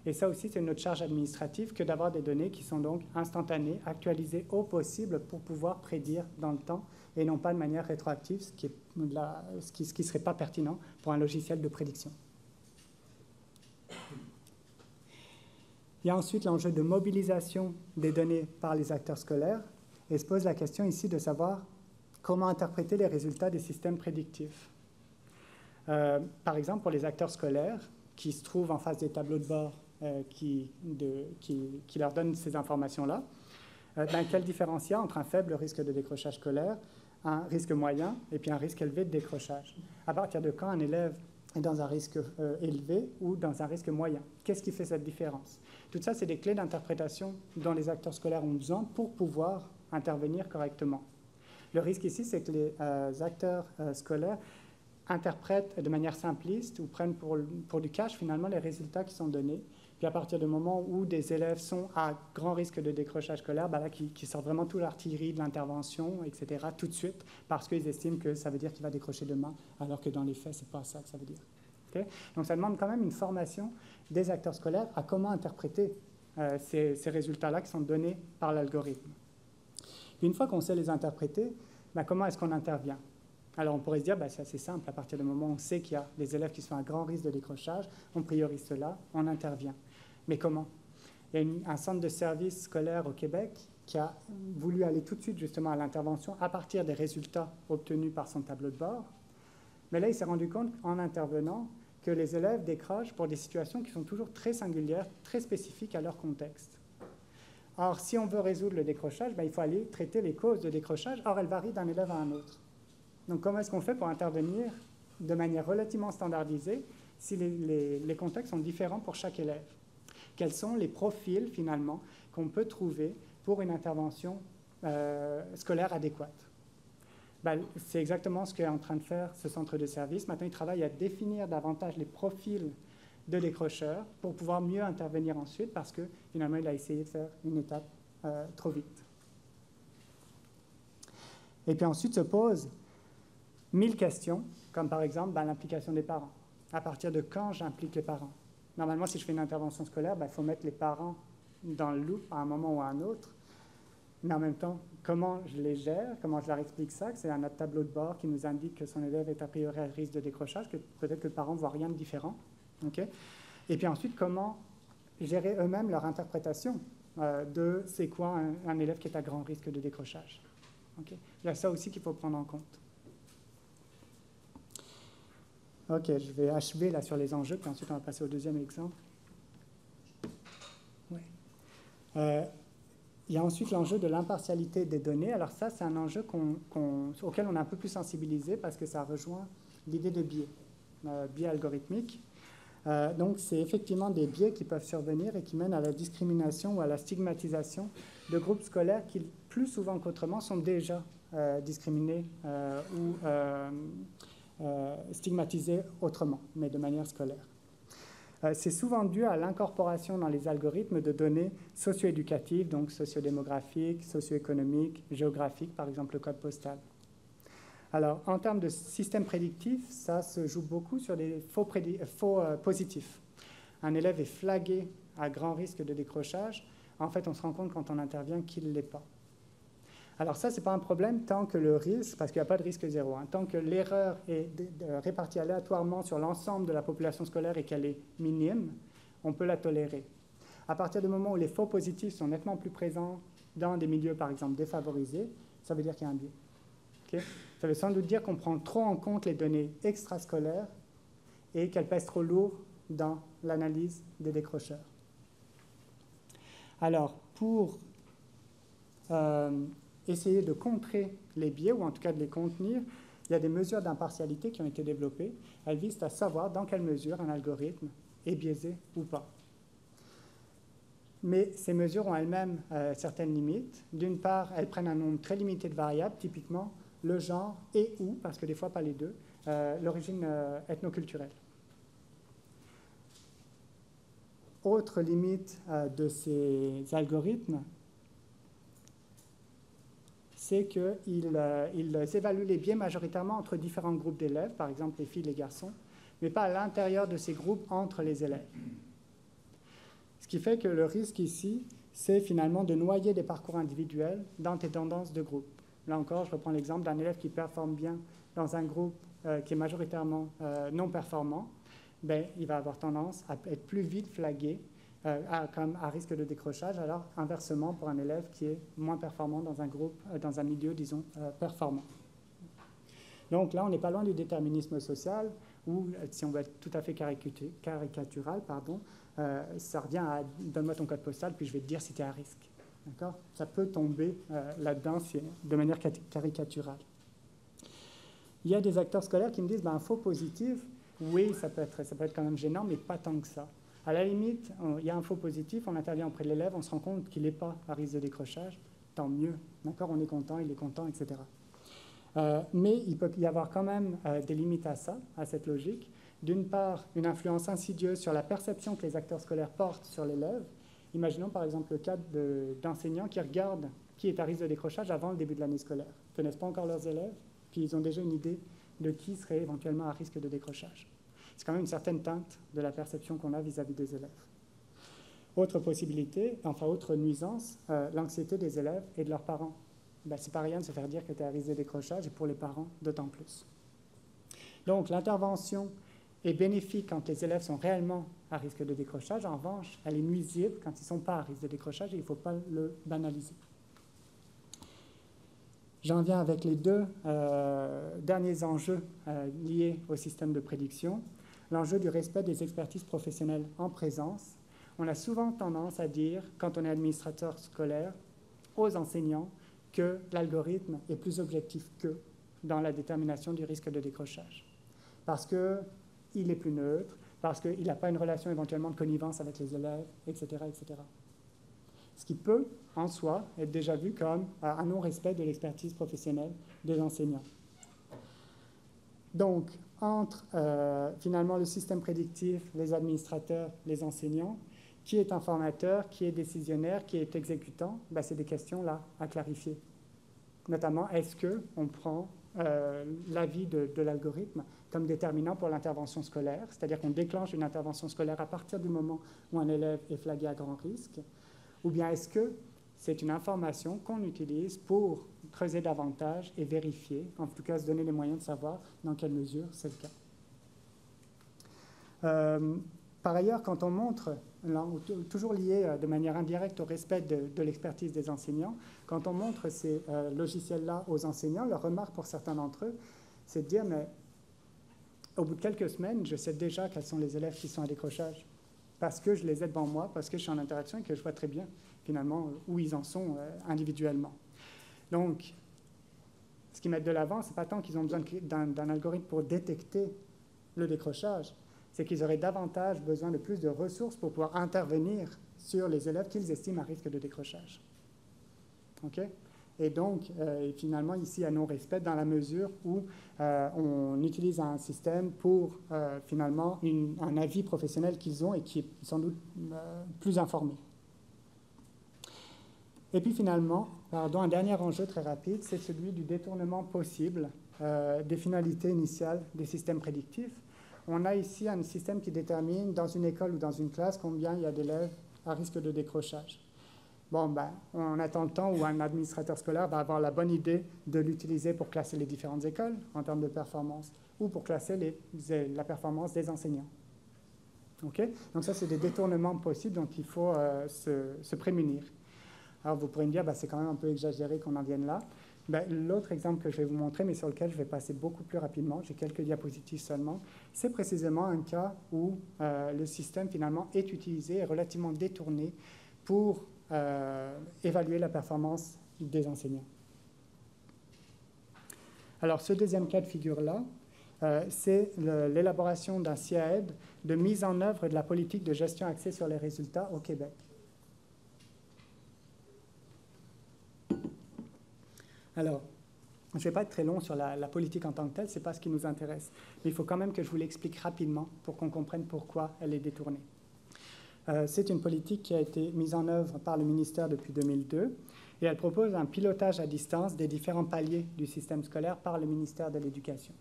Speaker 2: Et ça aussi, c'est notre charge administrative que d'avoir des données qui sont donc instantanées, actualisées au possible pour pouvoir prédire dans le temps et non pas de manière rétroactive, ce qui ne serait pas pertinent pour un logiciel de prédiction. Il y a ensuite l'enjeu de mobilisation des données par les acteurs scolaires et se pose la question ici de savoir comment interpréter les résultats des systèmes prédictifs. Par exemple, pour les acteurs scolaires, qui se trouvent en face des tableaux de bord qui leur donnent ces informations-là. Quelle différence il y a entre un faible risque de décrochage scolaire, un risque moyen et puis un risque élevé de décrochage? À partir de quand un élève est dans un risque élevé ou dans un risque moyen? Qu'est-ce qui fait cette différence? Tout ça, c'est des clés d'interprétation dont les acteurs scolaires ont besoin pour pouvoir intervenir correctement. Le risque ici, c'est que les acteurs scolaires interprètent de manière simpliste ou prennent pour du cash finalement les résultats qui sont donnés. Puis à partir du moment où des élèves sont à grand risque de décrochage scolaire, là, qui sortent vraiment toute l'artillerie de l'intervention, etc., tout de suite, parce qu'ils estiment que ça veut dire qu'il va décrocher demain, alors que dans les faits, ce n'est pas ça que ça veut dire. Okay? Donc ça demande quand même une formation des acteurs scolaires à comment interpréter ces résultats-là qui sont donnés par l'algorithme. Une fois qu'on sait les interpréter, comment est-ce qu'on intervient? Alors on pourrait se dire, c'est assez simple, à partir du moment où on sait qu'il y a des élèves qui sont à grand risque de décrochage, on priorise cela, on intervient. Mais comment? Il y a un centre de services scolaires au Québec qui a voulu aller tout de suite justement à l'intervention à partir des résultats obtenus par son tableau de bord. Mais là, il s'est rendu compte en intervenant que les élèves décrochent pour des situations qui sont toujours très singulières, très spécifiques à leur contexte. Or, si on veut résoudre le décrochage, il faut aller traiter les causes de décrochage. Or, elles varient d'un élève à un autre. Donc, comment est-ce qu'on fait pour intervenir de manière relativement standardisée si les contextes sont différents pour chaque élève? Quels sont les profils, finalement, qu'on peut trouver pour une intervention scolaire adéquate? C'est exactement ce qu'est en train de faire ce centre de service. Maintenant, il travaille à définir davantage les profils de décrocheurs pour pouvoir mieux intervenir ensuite parce que, finalement, il a essayé de faire une étape trop vite. Et puis ensuite se posent 1000 questions, comme par exemple l'implication des parents. À partir de quand j'implique les parents? Normalement, si je fais une intervention scolaire, il faut mettre les parents dans le loop à un moment ou à un autre. Mais en même temps, comment je les gère, comment je leur explique ça, que c'est un autre tableau de bord qui nous indique que son élève est a priori à risque de décrochage, que peut-être que le parent ne voit rien de différent. Okay? Et puis ensuite, comment gérer eux-mêmes leur interprétation de c'est quoi un élève qui est à grand risque de décrochage. Okay? Il y a ça aussi qu'il faut prendre en compte. OK, je vais achever là sur les enjeux, puis ensuite on va passer au deuxième exemple. Ouais. Il y a ensuite l'enjeu de l'impartialité des données. Alors ça, c'est un enjeu auquel on est un peu plus sensibilisé parce que ça rejoint l'idée de biais, biais algorithmiques. Donc c'est effectivement des biais qui peuvent survenir et qui mènent à la discrimination ou à la stigmatisation de groupes scolaires qui, plus souvent qu'autrement, sont déjà discriminés ou stigmatisés autrement, mais de manière scolaire. C'est souvent dû à l'incorporation dans les algorithmes de données socio-éducatives, donc sociodémographiques, socio-économiques, géographiques, par exemple le code postal. Alors, en termes de système prédictif, ça se joue beaucoup sur des faux positifs. Un élève est flagué à grand risque de décrochage. En fait, on se rend compte quand on intervient qu'il ne l'est pas. Alors ça, ce n'est pas un problème tant que le risque, parce qu'il n'y a pas de risque zéro, tant que l'erreur est répartie aléatoirement sur l'ensemble de la population scolaire et qu'elle est minime, on peut la tolérer. À partir du moment où les faux positifs sont nettement plus présents dans des milieux, par exemple, défavorisés, ça veut dire qu'il y a un biais. Okay? Ça veut sans doute dire qu'on prend trop en compte les données extrascolaires et qu'elles pèsent trop lourd dans l'analyse des décrocheurs. Alors, pour essayer de contrer les biais, ou en tout cas de les contenir, il y a des mesures d'impartialité qui ont été développées. Elles visent à savoir dans quelle mesure un algorithme est biaisé ou pas. Mais ces mesures ont elles-mêmes certaines limites. D'une part, elles prennent un nombre très limité de variables, typiquement le genre et ou, parce que des fois pas les deux, l'origine ethnoculturelle. Autre limite de ces algorithmes, c'est qu'ils évaluent les biais majoritairement entre différents groupes d'élèves, par exemple les filles et les garçons, mais pas à l'intérieur de ces groupes entre les élèves. Ce qui fait que le risque ici, c'est finalement de noyer des parcours individuels dans des tendances de groupe. Là encore, je reprends l'exemple d'un élève qui performe bien dans un groupe qui est majoritairement non performant. Il va avoir tendance à être plus vite flagué à risque de décrochage, alors inversement pour un élève qui est moins performant dans un groupe, dans un milieu, disons, performant. Donc là, on n'est pas loin du déterminisme social. ou si on veut être tout à fait caricatural, ça revient à « donne-moi ton code postal, puis je vais te dire si tu es à risque ». D'accord ? Ça peut tomber là-dedans de manière caricaturale. Il y a des acteurs scolaires qui me disent un faux positif, oui, ça peut être quand même gênant, mais pas tant que ça. À la limite, il y a un faux positif, on intervient auprès de l'élève, on se rend compte qu'il n'est pas à risque de décrochage, tant mieux. D'accord ? On est content, il est content, etc. Mais il peut y avoir quand même des limites à ça, à cette logique. D'une part, une influence insidieuse sur la perception que les acteurs scolaires portent sur l'élève. Imaginons par exemple le cas d'enseignants qui regardent qui est à risque de décrochage avant le début de l'année scolaire. Ils ne connaissent pas encore leurs élèves, puis ils ont déjà une idée de qui serait éventuellement à risque de décrochage. C'est quand même une certaine teinte de la perception qu'on a vis-à-vis des élèves. Autre possibilité, autre nuisance, l'anxiété des élèves et de leurs parents. C'est pas rien de se faire dire que tu es à risque de décrochage, et pour les parents, d'autant plus. Donc, l'intervention est bénéfique quand les élèves sont réellement à risque de décrochage. En revanche, elle est nuisible quand ils ne sont pas à risque de décrochage, et il ne faut pas le banaliser. J'en viens avec les deux derniers enjeux liés au système de prédiction. L'enjeu du respect des expertises professionnelles en présence. On a souvent tendance à dire, quand on est administrateur scolaire, aux enseignants que l'algorithme est plus objectif qu'eux dans la détermination du risque de décrochage. Parce qu'il est plus neutre, parce qu'il n'a pas une relation éventuellement de connivence avec les élèves, etc., etc. Ce qui peut, en soi, être déjà vu comme un non-respect de l'expertise professionnelle des enseignants. Donc, entre finalement le système prédictif, les administrateurs, les enseignants, qui est informateur, qui est décisionnaire, qui est exécutant, c'est des questions là à clarifier. Notamment, est-ce qu'on prend l'avis de l'algorithme comme déterminant pour l'intervention scolaire, c'est-à-dire qu'on déclenche une intervention scolaire à partir du moment où un élève est flagué à grand risque, ou bien est-ce que c'est une information qu'on utilise pour creuser davantage et vérifier, en tout cas se donner les moyens de savoir dans quelle mesure c'est le cas. Par ailleurs, quand on montre, toujours lié de manière indirecte au respect de l'expertise des enseignants, quand on montre ces logiciels-là aux enseignants, leur remarque pour certains d'entre eux, c'est de dire, mais au bout de quelques semaines, je sais déjà quels sont les élèves qui sont à décrochage, parce que je les ai devant moi, parce que je suis en interaction et que je vois très bien, finalement, où ils en sont individuellement. Donc, ce qu'ils mettent de l'avant, ce n'est pas tant qu'ils ont besoin d'un algorithme pour détecter le décrochage, c'est qu'ils auraient davantage besoin de plus de ressources pour pouvoir intervenir sur les élèves qu'ils estiment à risque de décrochage. Okay ? Et donc, finalement, ici, il y a non-respect dans la mesure où on utilise un système pour, finalement, un avis professionnel qu'ils ont et qui est sans doute plus informé. Et puis, finalement, un dernier enjeu très rapide, c'est celui du détournement possible des finalités initiales des systèmes prédictifs. On a ici un système qui détermine, dans une école ou dans une classe, combien il y a d'élèves à risque de décrochage. Bon, on attend le temps où un administrateur scolaire va avoir la bonne idée de l'utiliser pour classer les différentes écoles en termes de performance ou pour classer la performance des enseignants. Okay ? Donc ça, c'est des détournements possibles dont il faut se prémunir. Alors vous pourrez me dire, c'est quand même un peu exagéré qu'on en vienne là. L'autre exemple que je vais vous montrer, mais sur lequel je vais passer beaucoup plus rapidement, j'ai quelques diapositives seulement, c'est précisément un cas où le système finalement est utilisé et relativement détourné pour évaluer la performance des enseignants. Alors, ce deuxième cas de figure-là, c'est l'élaboration d'un CIAED de mise en œuvre de la politique de gestion axée sur les résultats au Québec. Alors, je ne vais pas être très long sur la politique en tant que telle, ce n'est pas ce qui nous intéresse. Mais il faut quand même que je vous l'explique rapidement pour qu'on comprenne pourquoi elle est détournée. C'est une politique qui a été mise en œuvre par le ministère depuis 2002 et elle propose un pilotage à distance des différents paliers du système scolaire par le ministère de l'Éducation.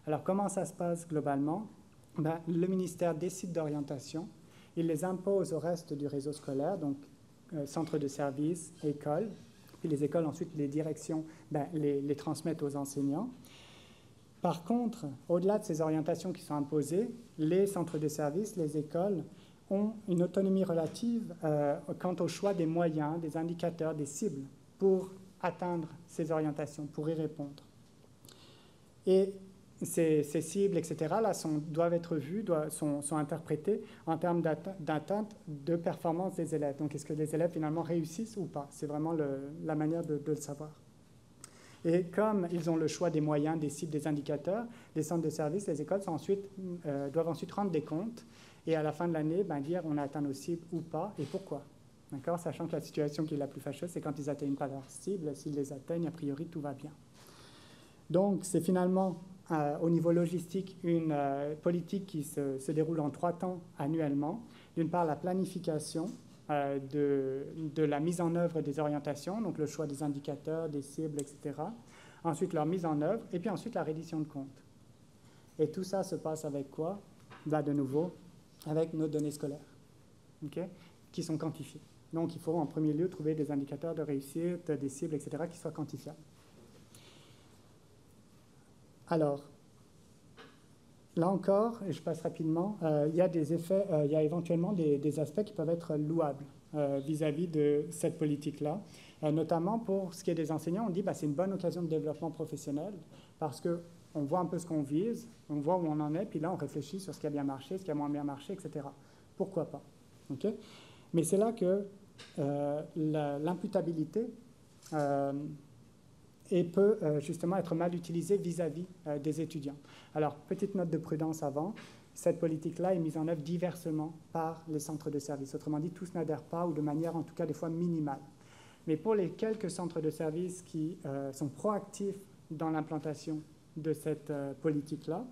Speaker 2: Alors, comment ça se passe globalement ? Le ministère décide d'orientation, il les impose au reste du réseau scolaire, donc centres de services, écoles, puis les écoles ensuite, les directions, les transmettent aux enseignants. Par contre, au-delà de ces orientations qui sont imposées, les centres de services, les écoles, ont une autonomie relative quant au choix des moyens, des indicateurs, des cibles pour atteindre ces orientations, pour y répondre. Et ces cibles, etc., là, doivent être vues, sont interprétées en termes d'atteinte de performance des élèves. Donc, est-ce que les élèves, finalement, réussissent ou pas? C'est vraiment la manière de le savoir. Et comme ils ont le choix des moyens, des cibles, des indicateurs, les centres de services, les écoles doivent ensuite rendre des comptes et à la fin de l'année, dire on a atteint nos cibles ou pas et pourquoi. D'accord? Sachant que la situation qui est la plus fâcheuse, c'est quand ils n'atteignent pas leurs cibles. S'ils les atteignent, a priori, tout va bien. Donc, c'est finalement, au niveau logistique, une politique qui se déroule en 3 temps annuellement. D'une part, la planification de la mise en œuvre des orientations, donc le choix des indicateurs, des cibles, etc. Ensuite, leur mise en œuvre, et puis ensuite la reddition de comptes. Et tout ça se passe avec quoi? Là, de nouveau, avec nos données scolaires, okay, qui sont quantifiées. Donc, il faut en premier lieu trouver des indicateurs de réussite, des cibles, etc., qui soient quantifiables. Alors, là encore, et je passe rapidement, il y a des effets, il y a éventuellement des aspects qui peuvent être louables vis-à-vis de cette politique-là. Notamment pour ce qui est des enseignants, on dit c'est une bonne occasion de développement professionnel parce qu'on voit un peu ce qu'on vise, on voit où on en est, puis là on réfléchit sur ce qui a bien marché, ce qui a moins bien marché, etc. Pourquoi pas? Okay? Mais c'est là que l'imputabilité et peut justement être mal utilisée vis-à-vis des étudiants. Alors, petite note de prudence avant, cette politique-là est mise en œuvre diversement par les centres de services. Autrement dit, tous n'adhèrent pas ou de manière en tout cas des fois minimale. Mais pour les quelques centres de services qui sont proactifs dans l'implantation de cette politique-là,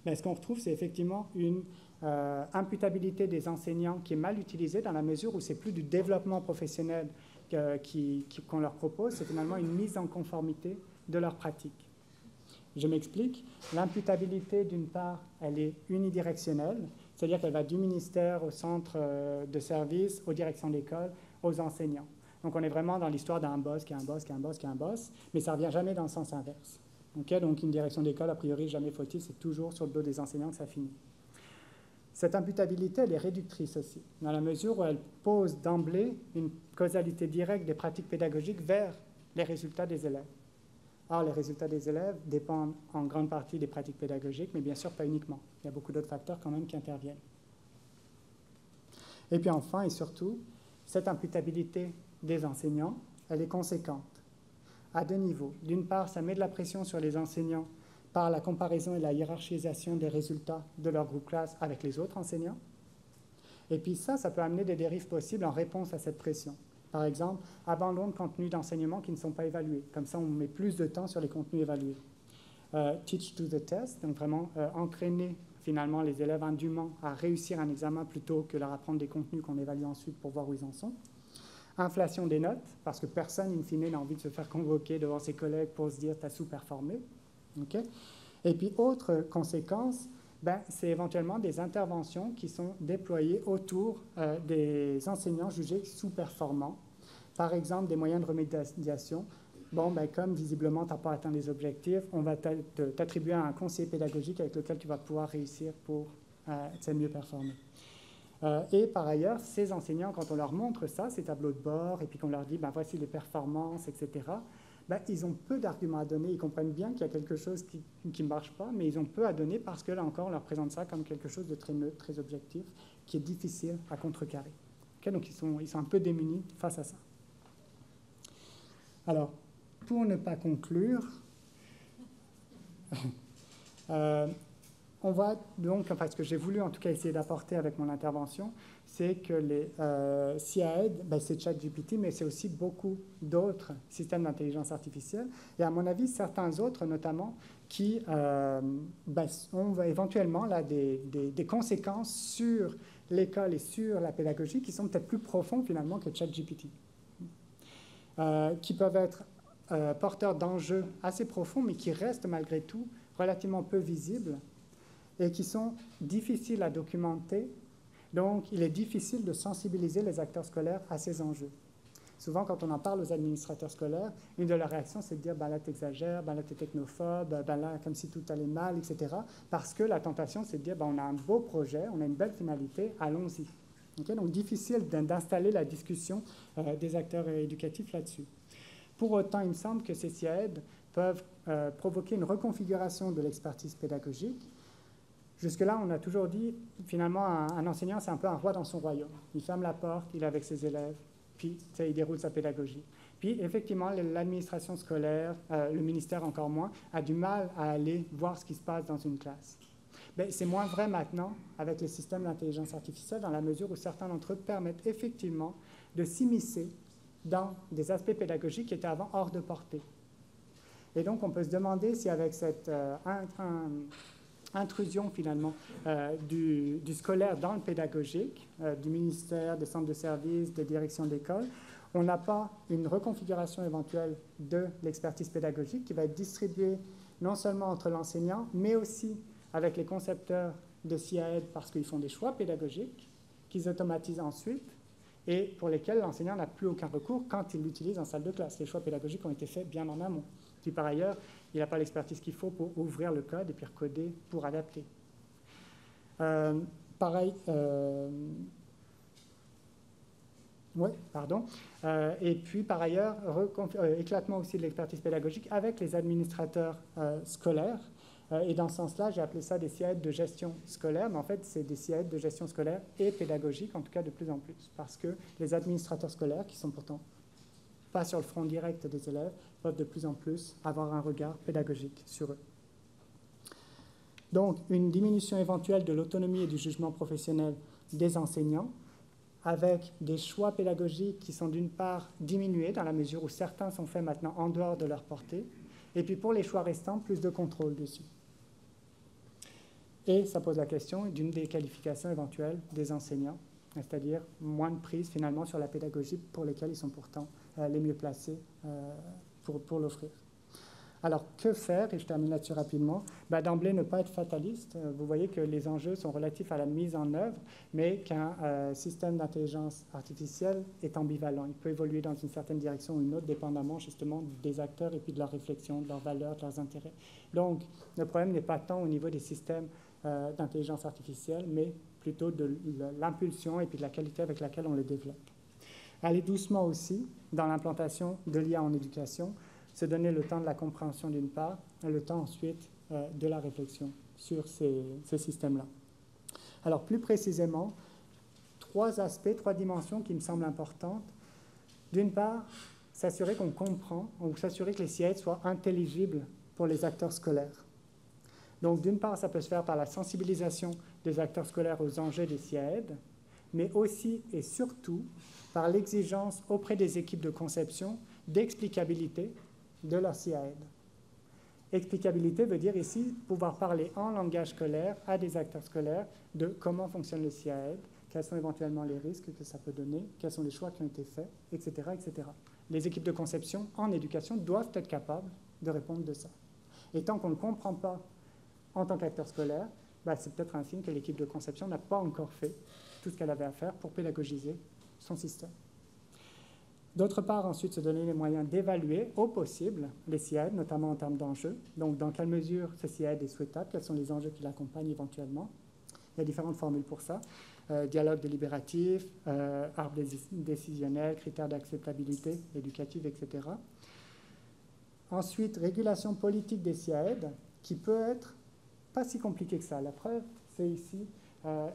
Speaker 2: ce qu'on retrouve, c'est effectivement une imputabilité des enseignants qui est mal utilisée dans la mesure où c'est plus du développement professionnel qu'on leur propose, c'est finalement une mise en conformité de leur pratique. Je m'explique. L'imputabilité, d'une part, elle est unidirectionnelle, c'est-à-dire qu'elle va du ministère au centre de service, aux directions d'école, aux enseignants. Donc, on est vraiment dans l'histoire d'un boss qui a un boss, qui a un boss, qui a un boss, mais ça ne revient jamais dans le sens inverse. Okay? Donc, une direction d'école, a priori, jamais faut-il, c'est toujours sur le dos des enseignants que ça finit. Cette imputabilité, elle est réductrice aussi, dans la mesure où elle pose d'emblée une causalité directe des pratiques pédagogiques vers les résultats des élèves. Or, les résultats des élèves dépendent en grande partie des pratiques pédagogiques, mais bien sûr pas uniquement. Il y a beaucoup d'autres facteurs quand même qui interviennent. Et puis enfin et surtout, cette imputabilité des enseignants, elle est conséquente à 2 niveaux. D'une part, ça met de la pression sur les enseignants par la comparaison et la hiérarchisation des résultats de leur groupe classe avec les autres enseignants. Et puis ça peut amener des dérives possibles en réponse à cette pression. Par exemple, abandon de contenus d'enseignement qui ne sont pas évalués. Comme ça, on met plus de temps sur les contenus évalués. Teach to the test, donc vraiment entraîner finalement les élèves indûment à réussir un examen plutôt que leur apprendre des contenus qu'on évalue ensuite pour voir où ils en sont. Inflation des notes, parce que personne, in fine, n'a envie de se faire convoquer devant ses collègues pour se dire « t'as sous-performé ». Okay? Et puis, autre conséquence, c'est éventuellement des interventions qui sont déployées autour des enseignants jugés sous-performants. Par exemple, des moyens de remédiation. Comme visiblement, tu n'as pas atteint les objectifs, on va t'attribuer un conseiller pédagogique avec lequel tu vas pouvoir réussir pour mieux performer. Et par ailleurs, ces enseignants, quand on leur montre ça, ces tableaux de bord, et puis qu'on leur dit, voici les performances, etc., ils ont peu d'arguments à donner. Ils comprennent bien qu'il y a quelque chose qui ne marche pas, mais ils ont peu à donner parce que, là encore, on leur présente ça comme quelque chose de très neutre, très objectif, qui est difficile à contrecarrer. Okay? Donc, ils sont un peu démunis face à ça. Alors, pour ne pas conclure, on voit donc, ce que j'ai voulu en tout cas essayer d'apporter avec mon intervention, c'est que les CIAID, c'est ChatGPT, mais c'est aussi beaucoup d'autres systèmes d'intelligence artificielle. Et à mon avis, certains autres, notamment, qui ont éventuellement là, des conséquences sur l'école et sur la pédagogie qui sont peut-être plus profonds finalement que ChatGPT, qui peuvent être porteurs d'enjeux assez profonds, mais qui restent malgré tout relativement peu visibles et qui sont difficiles à documenter. Donc, il est difficile de sensibiliser les acteurs scolaires à ces enjeux. Souvent, quand on en parle aux administrateurs scolaires, une de leurs réactions, c'est de dire « là, t'exagères, là, t'es technophobe, là, comme si tout allait mal, etc. » Parce que la tentation, c'est de dire « on a un beau projet, on a une belle finalité, allons-y. » Okay? Donc, difficile d'installer la discussion des acteurs éducatifs là-dessus. Pour autant, il me semble que ces CIAID peuvent provoquer une reconfiguration de l'expertise pédagogique. Jusque-là, on a toujours dit, finalement, un enseignant, c'est un peu un roi dans son royaume. Il ferme la porte, il est avec ses élèves, puis il déroule sa pédagogie. Puis, effectivement, l'administration scolaire, le ministère encore moins, a du mal à aller voir ce qui se passe dans une classe. C'est moins vrai maintenant avec les systèmes d'intelligence artificielle, dans la mesure où certains d'entre eux permettent effectivement de s'immiscer dans des aspects pédagogiques qui étaient avant hors de portée. Et donc, on peut se demander si avec cette intrusion finalement du scolaire dans le pédagogique, du ministère, des centres de services, des directions d'école, on n'a pas une reconfiguration éventuelle de l'expertise pédagogique qui va être distribuée non seulement entre l'enseignant, mais aussi avec les concepteurs de SIAED parce qu'ils font des choix pédagogiques qu'ils automatisent ensuite et pour lesquels l'enseignant n'a plus aucun recours quand il l'utilise en salle de classe. Les choix pédagogiques ont été faits bien en amont. Puis par ailleurs, il n'a pas l'expertise qu'il faut pour ouvrir le code et puis recoder pour adapter. Et puis, par ailleurs, éclatement aussi de l'expertise pédagogique avec les administrateurs scolaires. Et dans ce sens-là, j'ai appelé ça des SIAED de gestion scolaire, mais en fait, c'est des SIAED de gestion scolaire et pédagogique, en tout cas de plus en plus, parce que les administrateurs scolaires, qui sont pourtant pas sur le front direct des élèves, peuvent de plus en plus avoir un regard pédagogique sur eux. Donc, une diminution éventuelle de l'autonomie et du jugement professionnel des enseignants, avec des choix pédagogiques qui sont d'une part diminués, dans la mesure où certains sont faits maintenant en dehors de leur portée, et puis pour les choix restants, plus de contrôle dessus. Et ça pose la question d'une déqualification éventuelle des enseignants, c'est-à-dire moins de prise finalement sur la pédagogie pour lesquels ils sont pourtant les mieux placés pour l'offrir. Alors, que faire? Et je termine là-dessus rapidement. D'emblée, ne pas être fataliste. Vous voyez que les enjeux sont relatifs à la mise en œuvre, mais qu'un système d'intelligence artificielle est ambivalent. Il peut évoluer dans une certaine direction ou une autre, dépendamment justement des acteurs et puis de leurs réflexions, de leurs valeurs, de leurs intérêts. Donc, le problème n'est pas tant au niveau des systèmes d'intelligence artificielle, mais plutôt de l'impulsion et puis de la qualité avec laquelle on les développe. Aller doucement aussi dans l'implantation de l'IA en éducation, se donner le temps de la compréhension d'une part, et le temps ensuite de la réflexion sur ces systèmes-là. Alors plus précisément, trois aspects, trois dimensions qui me semblent importantes. D'une part, s'assurer qu'on comprend, ou s'assurer que les SIAED soient intelligibles pour les acteurs scolaires. Donc d'une part, ça peut se faire par la sensibilisation des acteurs scolaires aux enjeux des SIAED, mais aussi et surtout par l'exigence auprès des équipes de conception d'explicabilité de leur SIAED. Explicabilité veut dire ici pouvoir parler en langage scolaire à des acteurs scolaires de comment fonctionne le SIAED, quels sont éventuellement les risques que ça peut donner, quels sont les choix qui ont été faits, etc., etc. Les équipes de conception en éducation doivent être capables de répondre de ça. Et tant qu'on ne comprend pas en tant qu'acteur scolaire, c'est peut-être un signe que l'équipe de conception n'a pas encore fait tout ce qu'elle avait à faire pour pédagogiser son système. D'autre part, ensuite, se donner les moyens d'évaluer au possible les SIAED, notamment en termes d'enjeux. Donc, dans quelle mesure ce SIAED est souhaitable, quels sont les enjeux qui l'accompagnent éventuellement. Il y a différentes formules pour ça. Dialogue délibératif, arbre décisionnel, critères d'acceptabilité éducative, etc. Ensuite, régulation politique des SIAED, qui peut être pas si compliquée que ça. La preuve, c'est ici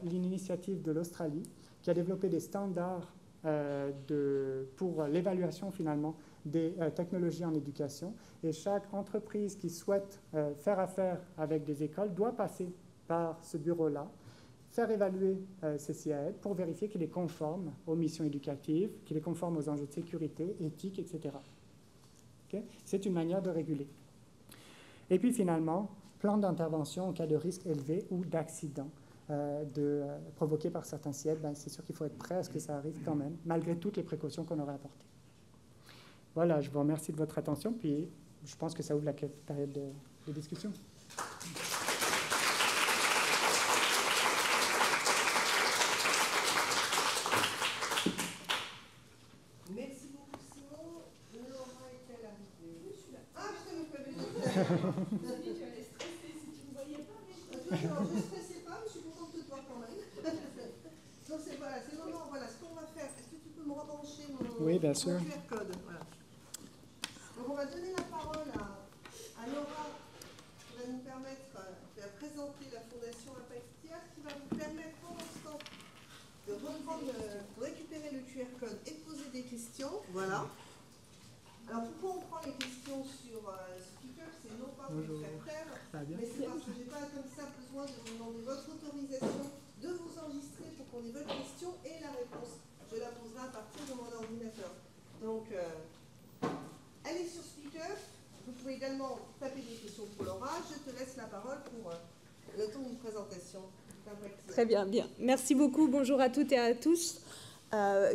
Speaker 2: l'initiative de l'Australie, qui a développé des standards pour l'évaluation finalement des technologies en éducation. Et chaque entreprise qui souhaite faire affaire avec des écoles doit passer par ce bureau-là, faire évaluer ces SIAED pour vérifier qu'il est conforme aux missions éducatives, qu'il est conforme aux enjeux de sécurité, éthique, etc. Okay? C'est une manière de réguler. Et puis finalement, plan d'intervention en cas de risque élevé ou d'accident. Provoqué par certains SIAED, c'est sûr qu'il faut être prêt à ce que ça arrive quand même, malgré toutes les précautions qu'on aurait apportées. Voilà, je vous remercie de votre attention, puis je pense que ça ouvre la période de discussion.
Speaker 1: Merci beaucoup, Simon. Laura est-elle arrivée? Je suis là. Ah, je t'avais pas vu. Tu allais stresser si tu ne me voyais pas. Alors, je ne stressais pas, mais je suis contente de te voir quand même. Donc, c'est le moment. Voilà, ce qu'on va faire. Est-ce que tu peux me rebrancher mon
Speaker 2: oui, bien sûr.
Speaker 1: QR code? Voilà. Donc, on va donner la parole à présenter la Fondation Impactia qui va vous permettre pour l'instant de récupérer le QR code et de poser des questions. Voilà. Alors pourquoi on prend les questions sur Speaker, c'est non pas pour vous faire taire, mais c'est parce que je n'ai pas comme ça besoin de vous demander votre autorisation de vous enregistrer pour qu'on ait votre question et la réponse. Je la poserai à partir de mon ordinateur. Donc, allez sur Speaker. Vous pouvez également taper des questions pour Laura. Je te laisse la parole pour le temps d'une présentation.
Speaker 3: Très bien, bien. Merci beaucoup. Bonjour à toutes et à tous.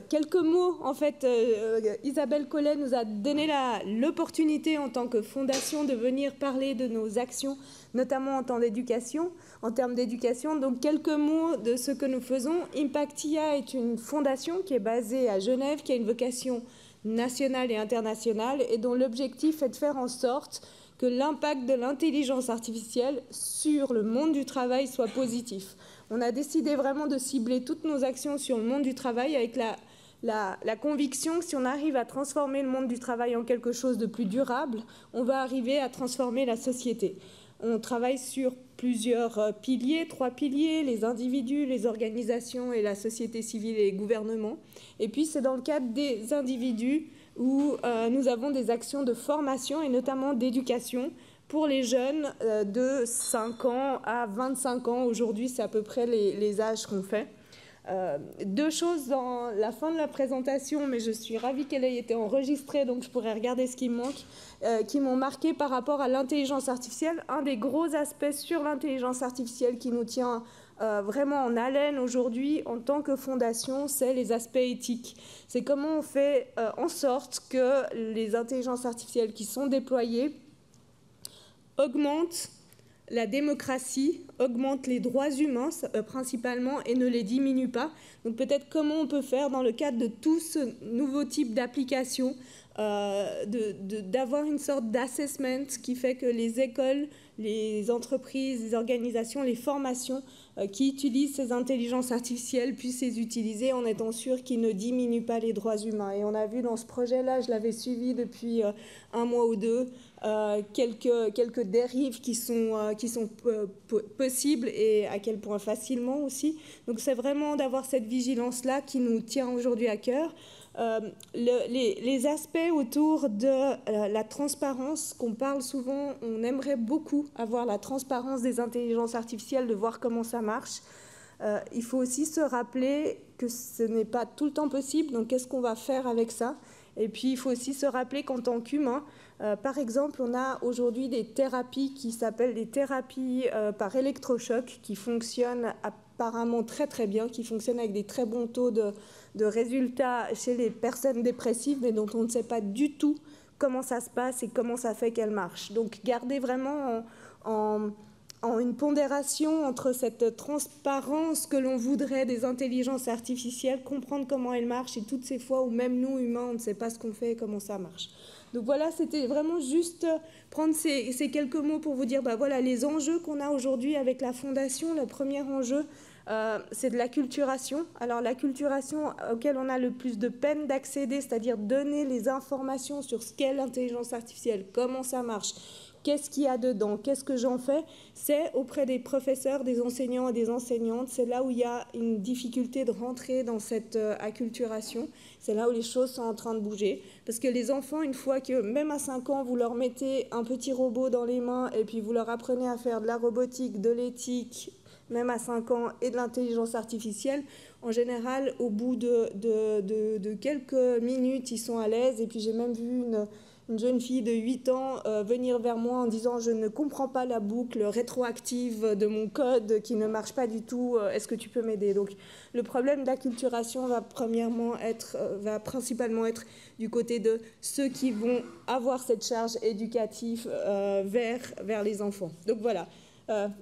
Speaker 3: Quelques mots, en fait, Isabelle Collet nous a donné l'opportunité en tant que fondation de venir parler de nos actions, notamment en termes d'éducation. Donc, quelques mots de ce que nous faisons. Impactia est une fondation qui est basée à Genève, qui a une vocation nationale et internationale et dont l'objectif est de faire en sorte que l'impact de l'intelligence artificielle sur le monde du travail soit positif. On a décidé vraiment de cibler toutes nos actions sur le monde du travail avec la conviction que si on arrive à transformer le monde du travail en quelque chose de plus durable, on va arriver à transformer la société. On travaille sur plusieurs piliers, 3 piliers, les individus, les organisations et la société civile et les gouvernements. Et puis c'est dans le cadre des individus où nous avons des actions de formation et notamment d'éducation pour les jeunes de 5 ans à 25 ans. Aujourd'hui, c'est à peu près les âges qu'on fait. 2 choses dans la fin de la présentation, mais je suis ravie qu'elle ait été enregistrée, donc je pourrais regarder ce qui me manque, qui m'ont marqué par rapport à l'intelligence artificielle. Un des gros aspects sur l'intelligence artificielle qui nous tient vraiment en haleine aujourd'hui en tant que fondation, c'est les aspects éthiques. C'est comment on fait en sorte que les intelligences artificielles qui sont déployées augmentent la démocratie, augmente les droits humains principalement et ne les diminue pas. Donc peut-être comment on peut faire dans le cadre de tout ce nouveau type d'application, d'avoir une sorte d'assessment qui fait que les écoles, les entreprises, les organisations, les formations qui utilisent ces intelligences artificielles puissent les utiliser en étant sûrs qu'ils ne diminuent pas les droits humains. Et on a vu dans ce projet-là, je l'avais suivi depuis 1 mois ou 2, quelques dérives qui sont possibles et à quel point facilement aussi. Donc c'est vraiment d'avoir cette vigilance-là qui nous tient aujourd'hui à cœur. Les aspects autour de la transparence qu'on parle souvent, on aimerait beaucoup avoir la transparence des intelligences artificielles, de voir comment ça marche. Il faut aussi se rappeler que ce n'est pas tout le temps possible, donc qu'est-ce qu'on va faire avec ça? Et puis il faut aussi se rappeler qu'en tant qu'humain, par exemple, on a aujourd'hui des thérapies qui s'appellent des thérapies par électrochoc qui fonctionnent apparemment très très bien, qui fonctionnent avec des très bons taux de résultats chez les personnes dépressives, mais dont on ne sait pas du tout comment ça se passe et comment ça fait qu'elles marchent. Donc garder vraiment en une pondération entre cette transparence que l'on voudrait des intelligences artificielles, comprendre comment elles marchent et toutes ces fois où même nous, humains, on ne sait pas ce qu'on fait et comment ça marche. Donc voilà, c'était vraiment juste prendre ces quelques mots pour vous dire, voilà les enjeux qu'on a aujourd'hui avec la Fondation. Le premier enjeu, c'est de l'acculturation. Alors l'acculturation auquel on a le plus de peine d'accéder, c'est-à-dire donner les informations sur ce qu'est l'intelligence artificielle, comment ça marche, qu'est-ce qu'il y a dedans, qu'est-ce que j'en fais, c'est auprès des professeurs, des enseignants et des enseignantes. C'est là où il y a une difficulté de rentrer dans cette acculturation. C'est là où les choses sont en train de bouger. Parce que les enfants, une fois que, même à 5 ans, vous leur mettez un petit robot dans les mains et puis vous leur apprenez à faire de la robotique, de l'éthique, même à 5 ans, et de l'intelligence artificielle, en général, au bout de quelques minutes, ils sont à l'aise. Et puis j'ai même vu une jeune fille de 8 ans venir vers moi en disant « Je ne comprends pas la boucle rétroactive de mon code qui ne marche pas du tout, est-ce que tu peux m'aider ?» Donc le problème d'acculturation va principalement être du côté de ceux qui vont avoir cette charge éducative vers les enfants. Donc voilà.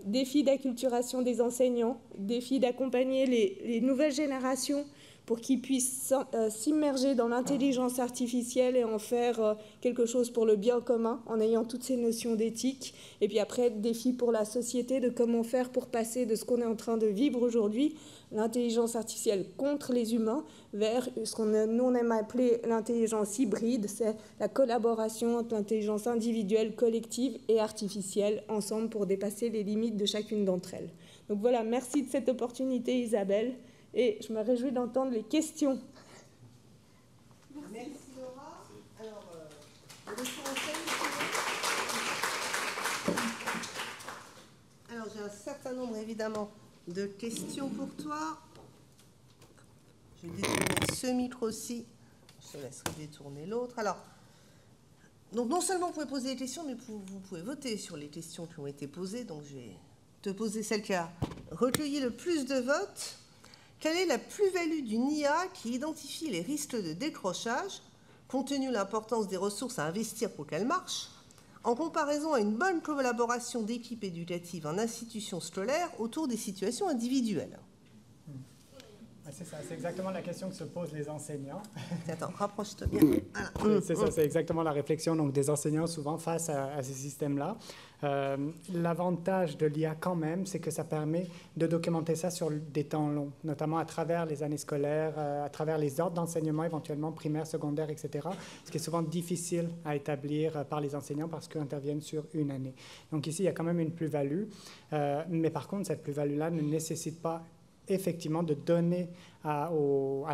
Speaker 3: Défi d'acculturation des enseignants, défi d'accompagner les nouvelles générations pour qu'ils puissent s'immerger dans l'intelligence artificielle et en faire quelque chose pour le bien commun, en ayant toutes ces notions d'éthique. Et puis après, défi pour la société de comment faire pour passer de ce qu'on est en train de vivre aujourd'hui, l'intelligence artificielle contre les humains, vers ce qu'on nous on aime appeler l'intelligence hybride, c'est la collaboration entre l'intelligence individuelle, collective et artificielle, ensemble pour dépasser les limites de chacune d'entre elles. Donc voilà, merci de cette opportunité Isabelle, et je me réjouis d'entendre les questions.
Speaker 1: Merci Laura. Alors, alors j'ai un certain nombre évidemment de questions pour toi. Je vais détourner ce micro-ci. Je te laisserai détourner l'autre. Alors, donc non seulement vous pouvez poser des questions, mais vous pouvez voter sur les questions qui ont été posées. Donc je vais te poser celle qui a recueilli le plus de votes. Quelle est la plus-value d'une IA qui identifie les risques de décrochage, compte tenu de l'importance des ressources à investir pour qu'elle marche, en comparaison à une bonne collaboration d'équipes éducatives en institutions scolaires autour des situations individuelles?
Speaker 2: C'est ça, c'est exactement la question que se posent les enseignants.
Speaker 1: Attends, rapproche-toi bien.
Speaker 2: C'est ça, c'est exactement la réflexion donc, des enseignants souvent face à ces systèmes-là. L'avantage de l'IA quand même, c'est que ça permet de documenter ça sur des temps longs, notamment à travers les années scolaires, à travers les ordres d'enseignement éventuellement primaire, secondaire, etc., ce qui est souvent difficile à établir par les enseignants parce qu'ils interviennent sur une année. Donc ici, il y a quand même une plus-value, mais par contre, cette plus-value-là ne nécessite pas effectivement de donner à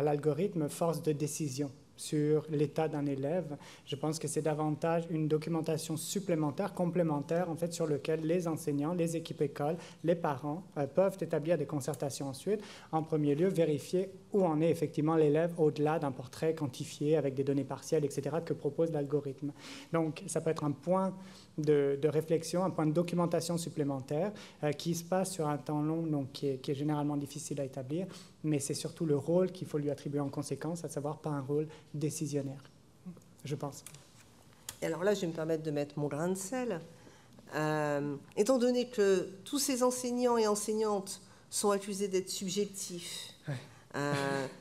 Speaker 2: l'algorithme force de décision sur l'état d'un élève. Je pense que c'est davantage une documentation supplémentaire, complémentaire, en fait, sur lequel les enseignants, les équipes écoles, les parents peuvent établir des concertations ensuite. En premier lieu, vérifier où en est effectivement l'élève au-delà d'un portrait quantifié avec des données partielles, etc., que propose l'algorithme. Donc, ça peut être un point de réflexion, un point de documentation supplémentaire qui se passe sur un temps long, donc qui est généralement difficile à établir, mais c'est surtout le rôle qu'il faut lui attribuer en conséquence, à savoir pas un rôle décisionnaire, je pense.
Speaker 1: Et alors là, je vais me permettre de mettre mon grain de sel. Étant donné que tous ces enseignants et enseignantes sont accusés d'être subjectifs,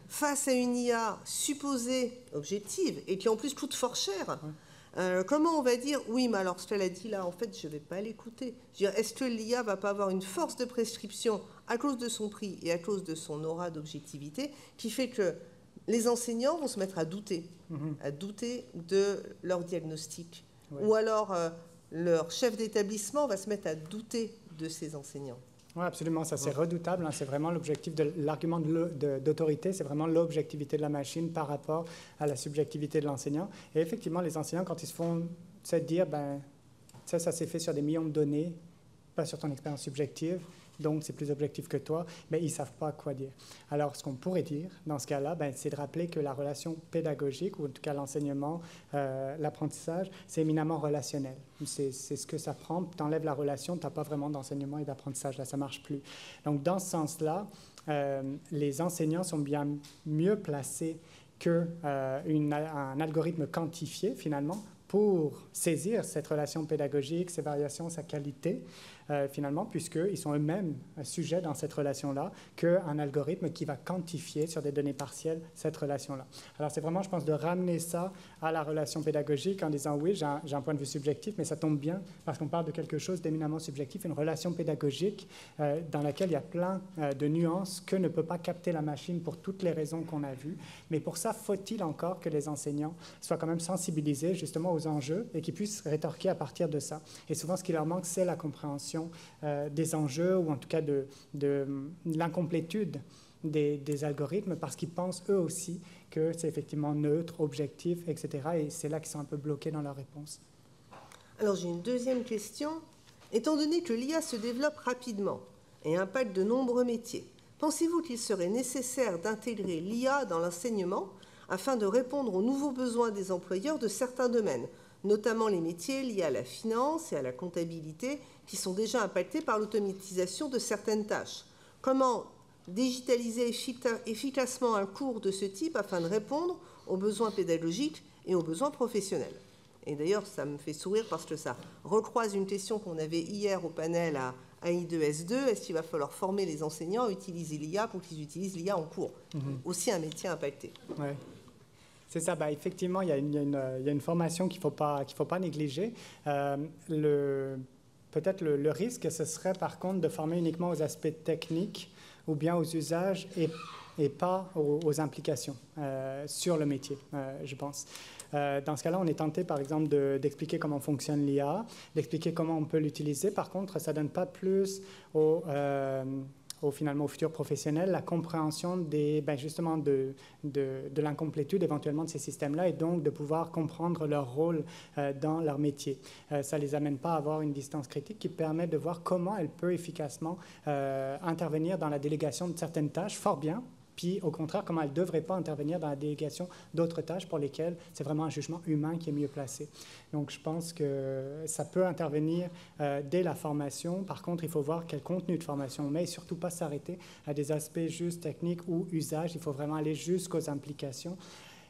Speaker 1: face à une IA supposée objective et qui en plus coûte fort cher, comment on va dire, oui, mais alors ce qu'elle a dit là, en fait, je ne vais pas l'écouter. Est-ce que l'IA ne va pas avoir une force de prescription à cause de son prix et à cause de son aura d'objectivité qui fait que les enseignants vont se mettre à douter de leur diagnostic. Ouais. Ou alors leur chef d'établissement va se mettre à douter de ses enseignants.
Speaker 2: Oui, absolument, ça c'est redoutable, hein. C'est vraiment l'objectif de l'argument d'autorité, c'est vraiment l'objectivité de la machine par rapport à la subjectivité de l'enseignant. Et effectivement, les enseignants, quand ils se font dire, ben, ça s'est fait sur des millions de données, pas sur ton expérience subjective, donc c'est plus objectif que toi, mais ils ne savent pas quoi dire. Alors, ce qu'on pourrait dire dans ce cas-là, ben, c'est de rappeler que la relation pédagogique, ou en tout cas l'enseignement, l'apprentissage, c'est éminemment relationnel. C'est ce que ça prend. Tu enlèves la relation, tu n'as pas vraiment d'enseignement et d'apprentissage. Là, ça ne marche plus. Donc, dans ce sens-là, les enseignants sont bien mieux placés qu'un algorithme quantifié, finalement, pour saisir cette relation pédagogique, ses variations, sa qualité, finalement, puisqu'ils sont eux-mêmes sujets dans cette relation-là, qu'un algorithme qui va quantifier sur des données partielles cette relation-là. Alors, c'est vraiment, je pense, de ramener ça à la relation pédagogique en disant, oui, j'ai un point de vue subjectif, mais ça tombe bien parce qu'on parle de quelque chose d'éminemment subjectif, une relation pédagogique dans laquelle il y a plein de nuances que ne peut pas capter la machine pour toutes les raisons qu'on a vues. Mais pour ça, faut-il encore que les enseignants soient quand même sensibilisés justement aux enjeux et qu'ils puissent rétorquer à partir de ça. Et souvent, ce qui leur manque, c'est la compréhension des enjeux ou en tout cas de l'incomplétude des algorithmes parce qu'ils pensent eux aussi que c'est effectivement neutre, objectif, etc. Et c'est là qu'ils sont un peu bloqués dans leur réponse.
Speaker 1: Alors j'ai une deuxième question. Étant donné que l'IA se développe rapidement et impacte de nombreux métiers, pensez-vous qu'il serait nécessaire d'intégrer l'IA dans l'enseignement afin de répondre aux nouveaux besoins des employeurs de certains domaines, notamment les métiers liés à la finance et à la comptabilité qui sont déjà impactés par l'automatisation de certaines tâches? Comment digitaliser efficacement un cours de ce type afin de répondre aux besoins pédagogiques et aux besoins professionnels? Et d'ailleurs, ça me fait sourire parce que ça recroise une question qu'on avait hier au panel AI2, S2, est-ce qu'il va falloir former les enseignants à utiliser l'IA pour qu'ils utilisent l'IA en cours? Aussi un métier impacté.
Speaker 2: Ouais. C'est ça, effectivement, il y a une formation qu'il ne faut pas négliger. Peut-être le risque, ce serait par contre de former uniquement aux aspects techniques ou bien aux usages et pas aux implications sur le métier, je pense. Dans ce cas-là, on est tenté, par exemple, d'expliquer comment fonctionne l'IA, d'expliquer comment on peut l'utiliser. Par contre, ça ne donne pas plus finalement aux futurs professionnels la compréhension justement de l'incomplétude éventuellement de ces systèmes-là et donc de pouvoir comprendre leur rôle dans leur métier. Ça ne les amène pas à avoir une distance critique qui permet de voir comment elle peut efficacement intervenir dans la délégation de certaines tâches, fort bien, puis au contraire, comment elle ne devrait pas intervenir dans la délégation d'autres tâches pour lesquelles c'est vraiment un jugement humain qui est mieux placé. Donc je pense que ça peut intervenir dès la formation. Par contre, il faut voir quel contenu de formation on met et surtout pas s'arrêter à des aspects juste techniques ou usages. Il faut vraiment aller jusqu'aux implications.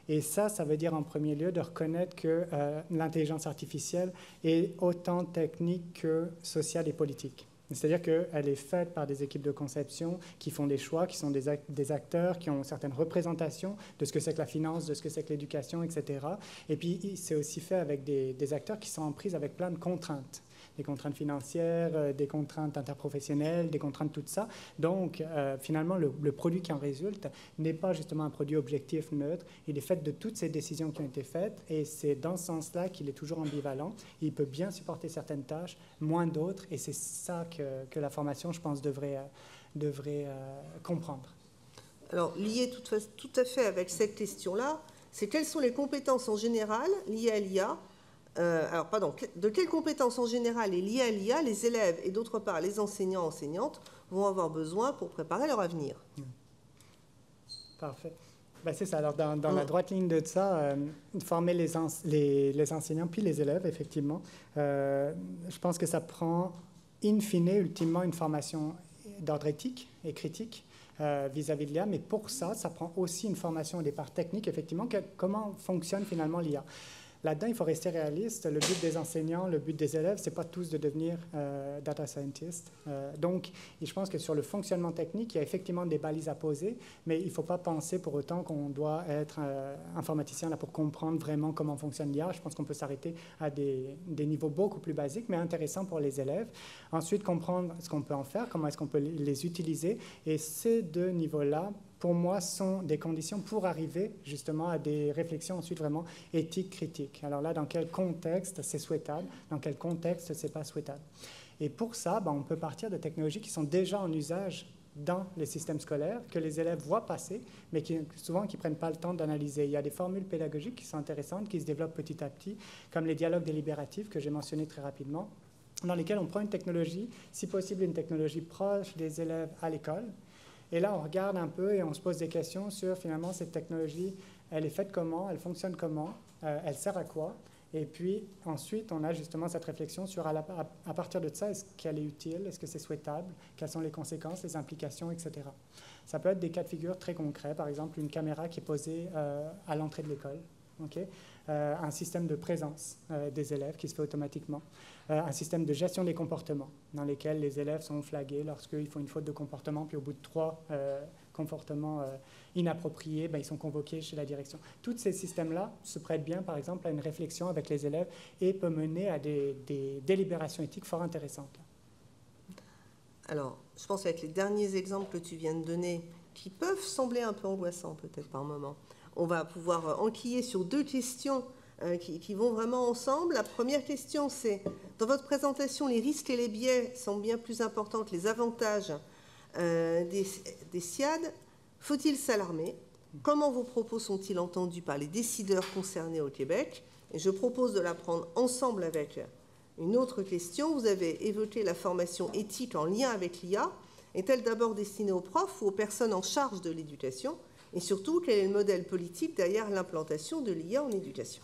Speaker 2: Et ça veut dire en premier lieu de reconnaître que l'intelligence artificielle est autant technique que sociale et politique. C'est-à-dire qu'elle est faite par des équipes de conception qui font des choix, qui sont des acteurs, qui ont certaines représentations de ce que c'est que la finance, de ce que c'est que l'éducation, etc. Et puis, c'est aussi fait avec des acteurs qui sont en prise avec plein de contraintes. Des contraintes financières, des contraintes interprofessionnelles, des contraintes tout ça. Donc, finalement, le produit qui en résulte n'est pas justement un produit objectif, neutre. Il est fait de toutes ces décisions qui ont été faites et c'est dans ce sens-là qu'il est toujours ambivalent. Il peut bien supporter certaines tâches, moins d'autres, et c'est ça que la formation, je pense, devrait comprendre.
Speaker 1: Alors, lié tout à fait avec cette question-là, c'est quelles sont les compétences en général liées à l'IA. De quelles compétences en général et liées à l'IA les élèves et d'autre part les enseignants, enseignantes vont avoir besoin pour préparer leur avenir?
Speaker 2: Parfait. C'est ça. Alors, dans la droite ligne de ça, former les enseignants puis les élèves, effectivement, je pense que ça prend, in fine, ultimement, une formation d'ordre éthique et critique vis-à-vis de l'IA, mais pour ça prend aussi une formation au départ technique, effectivement, comment fonctionne finalement l'IA. Là-dedans, il faut rester réaliste. Le but des enseignants, le but des élèves, ce n'est pas tous de devenir data scientist. Donc, je pense que sur le fonctionnement technique, il y a effectivement des balises à poser, mais il ne faut pas penser pour autant qu'on doit être informaticien là, pour comprendre vraiment comment fonctionne l'IA. Je pense qu'on peut s'arrêter à des niveaux beaucoup plus basiques, mais intéressants pour les élèves. Ensuite, comprendre ce qu'on peut en faire, comment est-ce qu'on peut les utiliser. Et ces deux niveaux-là, pour moi, sont des conditions pour arriver justement à des réflexions ensuite vraiment éthiques, critiques. Alors là, dans quel contexte c'est souhaitable, dans quel contexte c'est pas souhaitable. Et pour ça, on peut partir de technologies qui sont déjà en usage dans les systèmes scolaires, que les élèves voient passer, mais souvent qui ne prennent pas le temps d'analyser. Il y a des formules pédagogiques qui sont intéressantes, qui se développent petit à petit, comme les dialogues délibératifs que j'ai mentionnés très rapidement, dans lesquels on prend une technologie, si possible une technologie proche des élèves à l'école. Et là, on regarde un peu et on se pose des questions sur, finalement, cette technologie, elle est faite comment, elle fonctionne comment, elle sert à quoi. Et puis, ensuite, on a justement cette réflexion sur, à partir de ça, est-ce qu'elle est utile, est-ce que c'est souhaitable, quelles sont les conséquences, les implications, etc. Ça peut être des cas de figure très concrets, par exemple, une caméra qui est posée à l'entrée de l'école, okay? Un système de présence des élèves qui se fait automatiquement, un système de gestion des comportements dans lesquels les élèves sont flagués lorsqu'ils font une faute de comportement, puis au bout de 3 comportements inappropriés, ils sont convoqués chez la direction. Tous ces systèmes-là se prêtent bien, par exemple, à une réflexion avec les élèves et peuvent mener à des délibérations éthiques fort intéressantes.
Speaker 1: Alors, je pense avec les derniers exemples que tu viens de donner, qui peuvent sembler un peu angoissants peut-être par moment, on va pouvoir enquiller sur 2 questions qui vont vraiment ensemble. La première question, c'est, dans votre présentation, les risques et les biais sont bien plus importants que les avantages des SIAD. Faut-il s'alarmer? Comment vos propos sont-ils entendus par les décideurs concernés au Québec? Et je propose de la prendre ensemble avec une autre question. Vous avez évoqué la formation éthique en lien avec l'IA. Est-elle d'abord destinée aux profs ou aux personnes en charge de l'éducation? Et surtout, quel est le modèle politique derrière l'implantation de l'IA en éducation?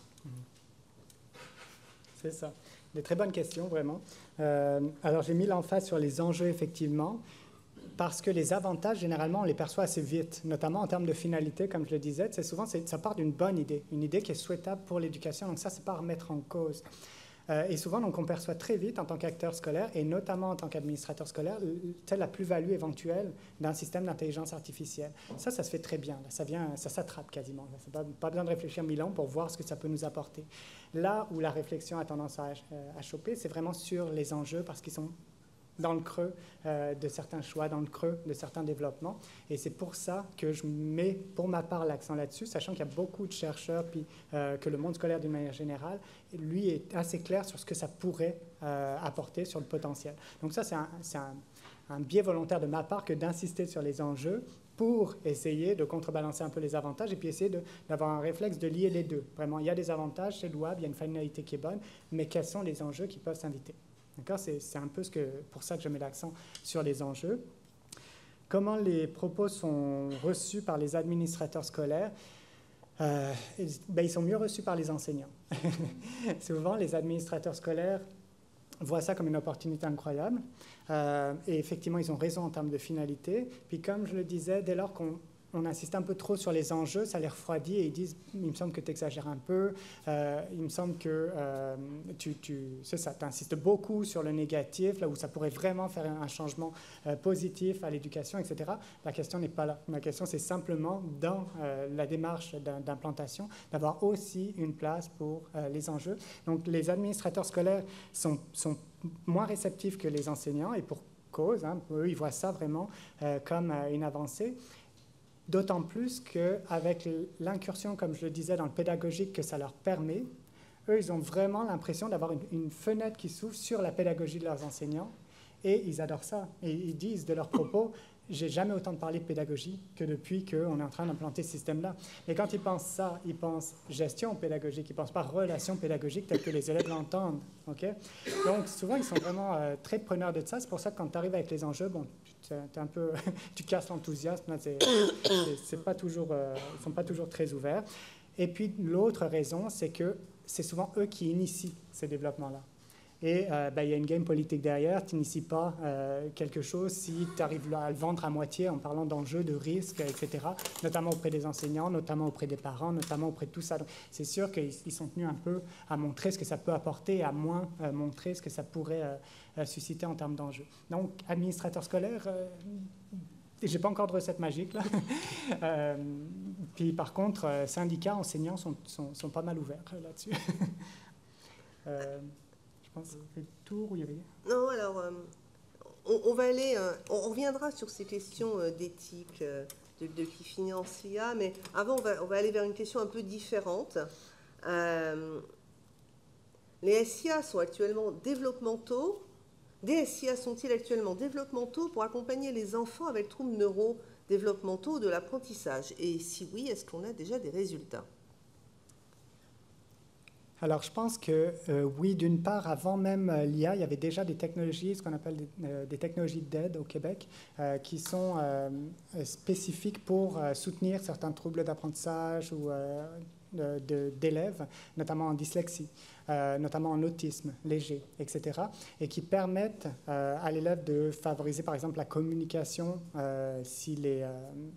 Speaker 2: C'est ça. Des très bonnes questions, vraiment. Alors, j'ai mis l'emphase sur les enjeux, effectivement, parce que les avantages, généralement, on les perçoit assez vite, notamment en termes de finalité, comme je le disais. Souvent, ça part d'une bonne idée, une idée qui est souhaitable pour l'éducation. Donc ça, c'est pas à remettre en cause. Et souvent, donc, on perçoit très vite en tant qu'acteur scolaire, et notamment en tant qu'administrateur scolaire, la plus-value éventuelle d'un système d'intelligence artificielle. Ça se fait très bien. Là, ça s'attrape quasiment. Ça n'a pas besoin de réfléchir 1000 ans pour voir ce que ça peut nous apporter. Là où la réflexion a tendance à choper, c'est vraiment sur les enjeux, parce qu'ils sont dans le creux de certains choix, dans le creux de certains développements. Et c'est pour ça que je mets, pour ma part, l'accent là-dessus, sachant qu'il y a beaucoup de chercheurs, puis que le monde scolaire, d'une manière générale, lui, est assez clair sur ce que ça pourrait apporter, sur le potentiel. Donc ça, c'est un biais volontaire de ma part que d'insister sur les enjeux pour essayer de contrebalancer un peu les avantages et puis essayer d'avoir un réflexe de lier les deux. Vraiment, il y a des avantages, c'est louable, il y a une finalité qui est bonne, mais quels sont les enjeux qui peuvent s'inviter? D'accord, c'est un peu pour ça que je mets l'accent sur les enjeux. Comment les propos sont reçus par les administrateurs scolaires? Ils sont mieux reçus par les enseignants. Souvent, les administrateurs scolaires voient ça comme une opportunité incroyable. Et effectivement, ils ont raison en termes de finalité. Puis comme je le disais, dès lors qu'on insiste un peu trop sur les enjeux, ça les refroidit et ils disent « il me semble que tu exagères un peu, il me semble que tu insistes beaucoup sur le négatif, là où ça pourrait vraiment faire un changement positif à l'éducation, etc. » La question n'est pas là. La question, c'est simplement dans la démarche d'implantation, d'avoir aussi une place pour les enjeux. Donc, les administrateurs scolaires sont moins réceptifs que les enseignants et pour cause, hein, eux, ils voient ça vraiment comme une avancée. D'autant plus qu'avec l'incursion, comme je le disais, dans le pédagogique que ça leur permet, eux, ils ont vraiment l'impression d'avoir une fenêtre qui s'ouvre sur la pédagogie de leurs enseignants et ils adorent ça. Et ils disent de leurs propos, j'ai jamais autant parlé de pédagogie que depuis qu'on est en train d'implanter ce système-là. Et quand ils pensent ça, ils pensent gestion pédagogique, ils ne pensent pas relation pédagogique telle que les élèves l'entendent. Okay? Donc, souvent, ils sont vraiment très preneurs de ça. C'est pour ça que quand tu arrives avec les enjeux, bon, un peu, tu casses l'enthousiasme. C'est pas toujours, ils ne sont pas toujours très ouverts. Et puis, l'autre raison, c'est que c'est souvent eux qui initient ces développements-là. Et il y a une game politique derrière. Tu n'inities pas quelque chose si tu arrives à le vendre à moitié en parlant d'enjeux, de risques, etc., notamment auprès des enseignants, notamment auprès des parents, notamment auprès de tout ça. Donc, c'est sûr qu'ils sont tenus un peu à montrer ce que ça peut apporter et à moins montrer ce que ça pourrait susciter en termes d'enjeux. Donc, administrateur scolaire, je n'ai pas encore de recette magique, là. Puis, par contre, syndicats, enseignants sont pas mal ouverts là-dessus. Je pense que c'est le tour où il y avait...
Speaker 1: Non, alors, on va aller... on reviendra sur ces questions d'éthique, de qui finance l'IA, mais avant, on va aller vers une question un peu différente. Les SIA sont actuellement développementaux. Des SIA sont-ils actuellement développementaux pour accompagner les enfants avec troubles neurodéveloppementaux de l'apprentissage? Et si oui, est-ce qu'on a déjà des résultats?
Speaker 2: Alors, je pense que oui, d'une part, avant même l'IA, il y avait déjà des technologies, ce qu'on appelle des technologies d'aide au Québec, qui sont spécifiques pour soutenir certains troubles d'apprentissage ou d'élèves, notamment en dyslexie, notamment en autisme léger, etc., et qui permettent à l'élève de favoriser, par exemple, la communication s'il est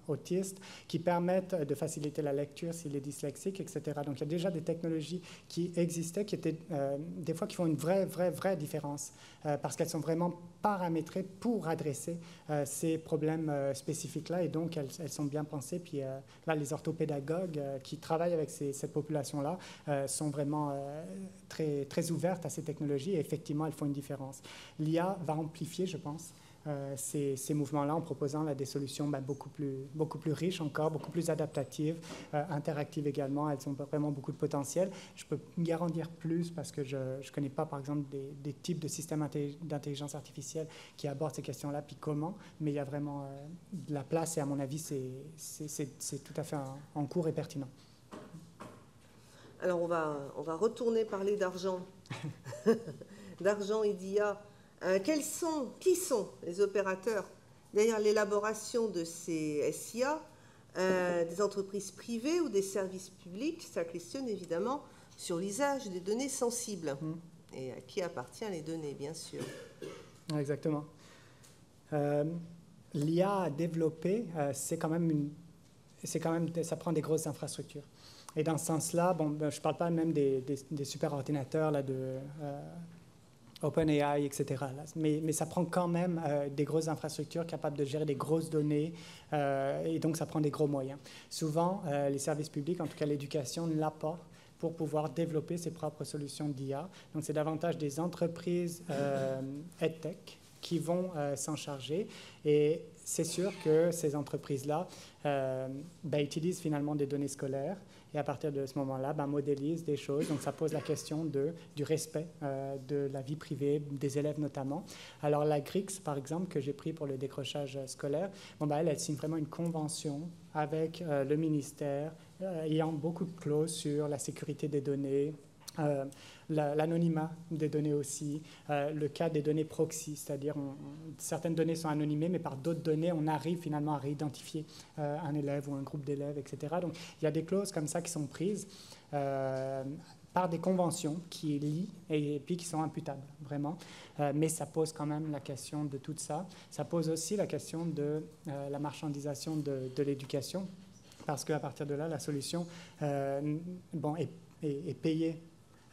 Speaker 2: autiste, qui permettent de faciliter la lecture s'il est dyslexique, etc. Donc, il y a déjà des technologies qui existaient, qui étaient des fois qui font une vraie différence, parce qu'elles sont vraiment paramétrées pour adresser ces problèmes spécifiques-là, et donc elles sont bien pensées. Puis là, les orthopédagogues qui travaillent avec cette population-là sont vraiment très ouvertes à ces technologies, et effectivement, elles font une différence. L'IA va amplifier, je pense, ces mouvements-là en proposant là, des solutions beaucoup plus riches encore, beaucoup plus adaptatives, interactives également. Elles ont vraiment beaucoup de potentiel. Je peux garantir plus parce que je ne connais pas, par exemple, des types de systèmes d'intelligence artificielle qui abordent ces questions-là, puis comment, mais il y a vraiment de la place et à mon avis, c'est tout à fait en cours et pertinent.
Speaker 1: Alors, on va retourner parler d'argent, d'argent et d'IA. Qui sont les opérateurs derrière l'élaboration de ces SIA, des entreprises privées ou des services publics? Ça questionne évidemment sur l'usage des données sensibles et à qui appartiennent les données, bien sûr.
Speaker 2: Exactement. L'IA à développer, ça prend des grosses infrastructures. Et dans ce sens-là, bon, ben, je ne parle pas même des superordinateurs là, de OpenAI, etc. Là. Mais ça prend quand même des grosses infrastructures capables de gérer des grosses données, et donc ça prend des gros moyens. Souvent, les services publics, en tout cas l'éducation, ne l'a pas pour pouvoir développer ses propres solutions d'IA. Donc c'est davantage des entreprises EdTech qui vont s'en charger. Et c'est sûr que ces entreprises-là utilisent finalement des données scolaires et à partir de ce moment-là, modélisent des choses. Donc ça pose la question du respect de la vie privée des élèves notamment. Alors la GRIX, par exemple, que j'ai pris pour le décrochage scolaire, elle signe vraiment une convention avec le ministère, ayant beaucoup de clauses sur la sécurité des données, l'anonymat des données aussi, le cas des données proxy, c'est-à-dire certaines données sont anonymées, mais par d'autres données, on arrive finalement à réidentifier un élève ou un groupe d'élèves, etc. Donc, il y a des clauses comme ça qui sont prises par des conventions qui lient et puis qui sont imputables, vraiment. Mais ça pose quand même la question de tout ça. Ça pose aussi la question de la marchandisation de l'éducation, parce qu'à partir de là, la solution est payée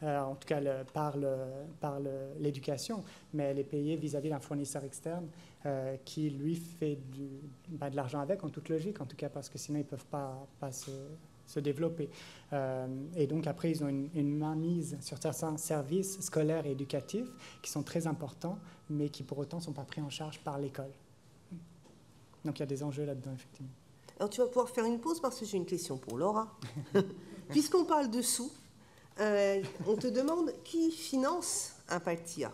Speaker 2: en tout cas par l'éducation, mais elle est payée vis-à-vis d'un fournisseur externe qui, lui, fait de l'argent avec, en toute logique, en tout cas, parce que sinon, ils ne peuvent pas se développer. Et donc, après, ils ont une mainmise sur certains services scolaires et éducatifs qui sont très importants, mais qui, pour autant, ne sont pas pris en charge par l'école. Donc, il y a des enjeux là-dedans, effectivement.
Speaker 1: Alors, tu vas pouvoir faire une pause parce que j'ai une question pour Laura. Puisqu'on parle de sous, on te demande qui finance Impactia.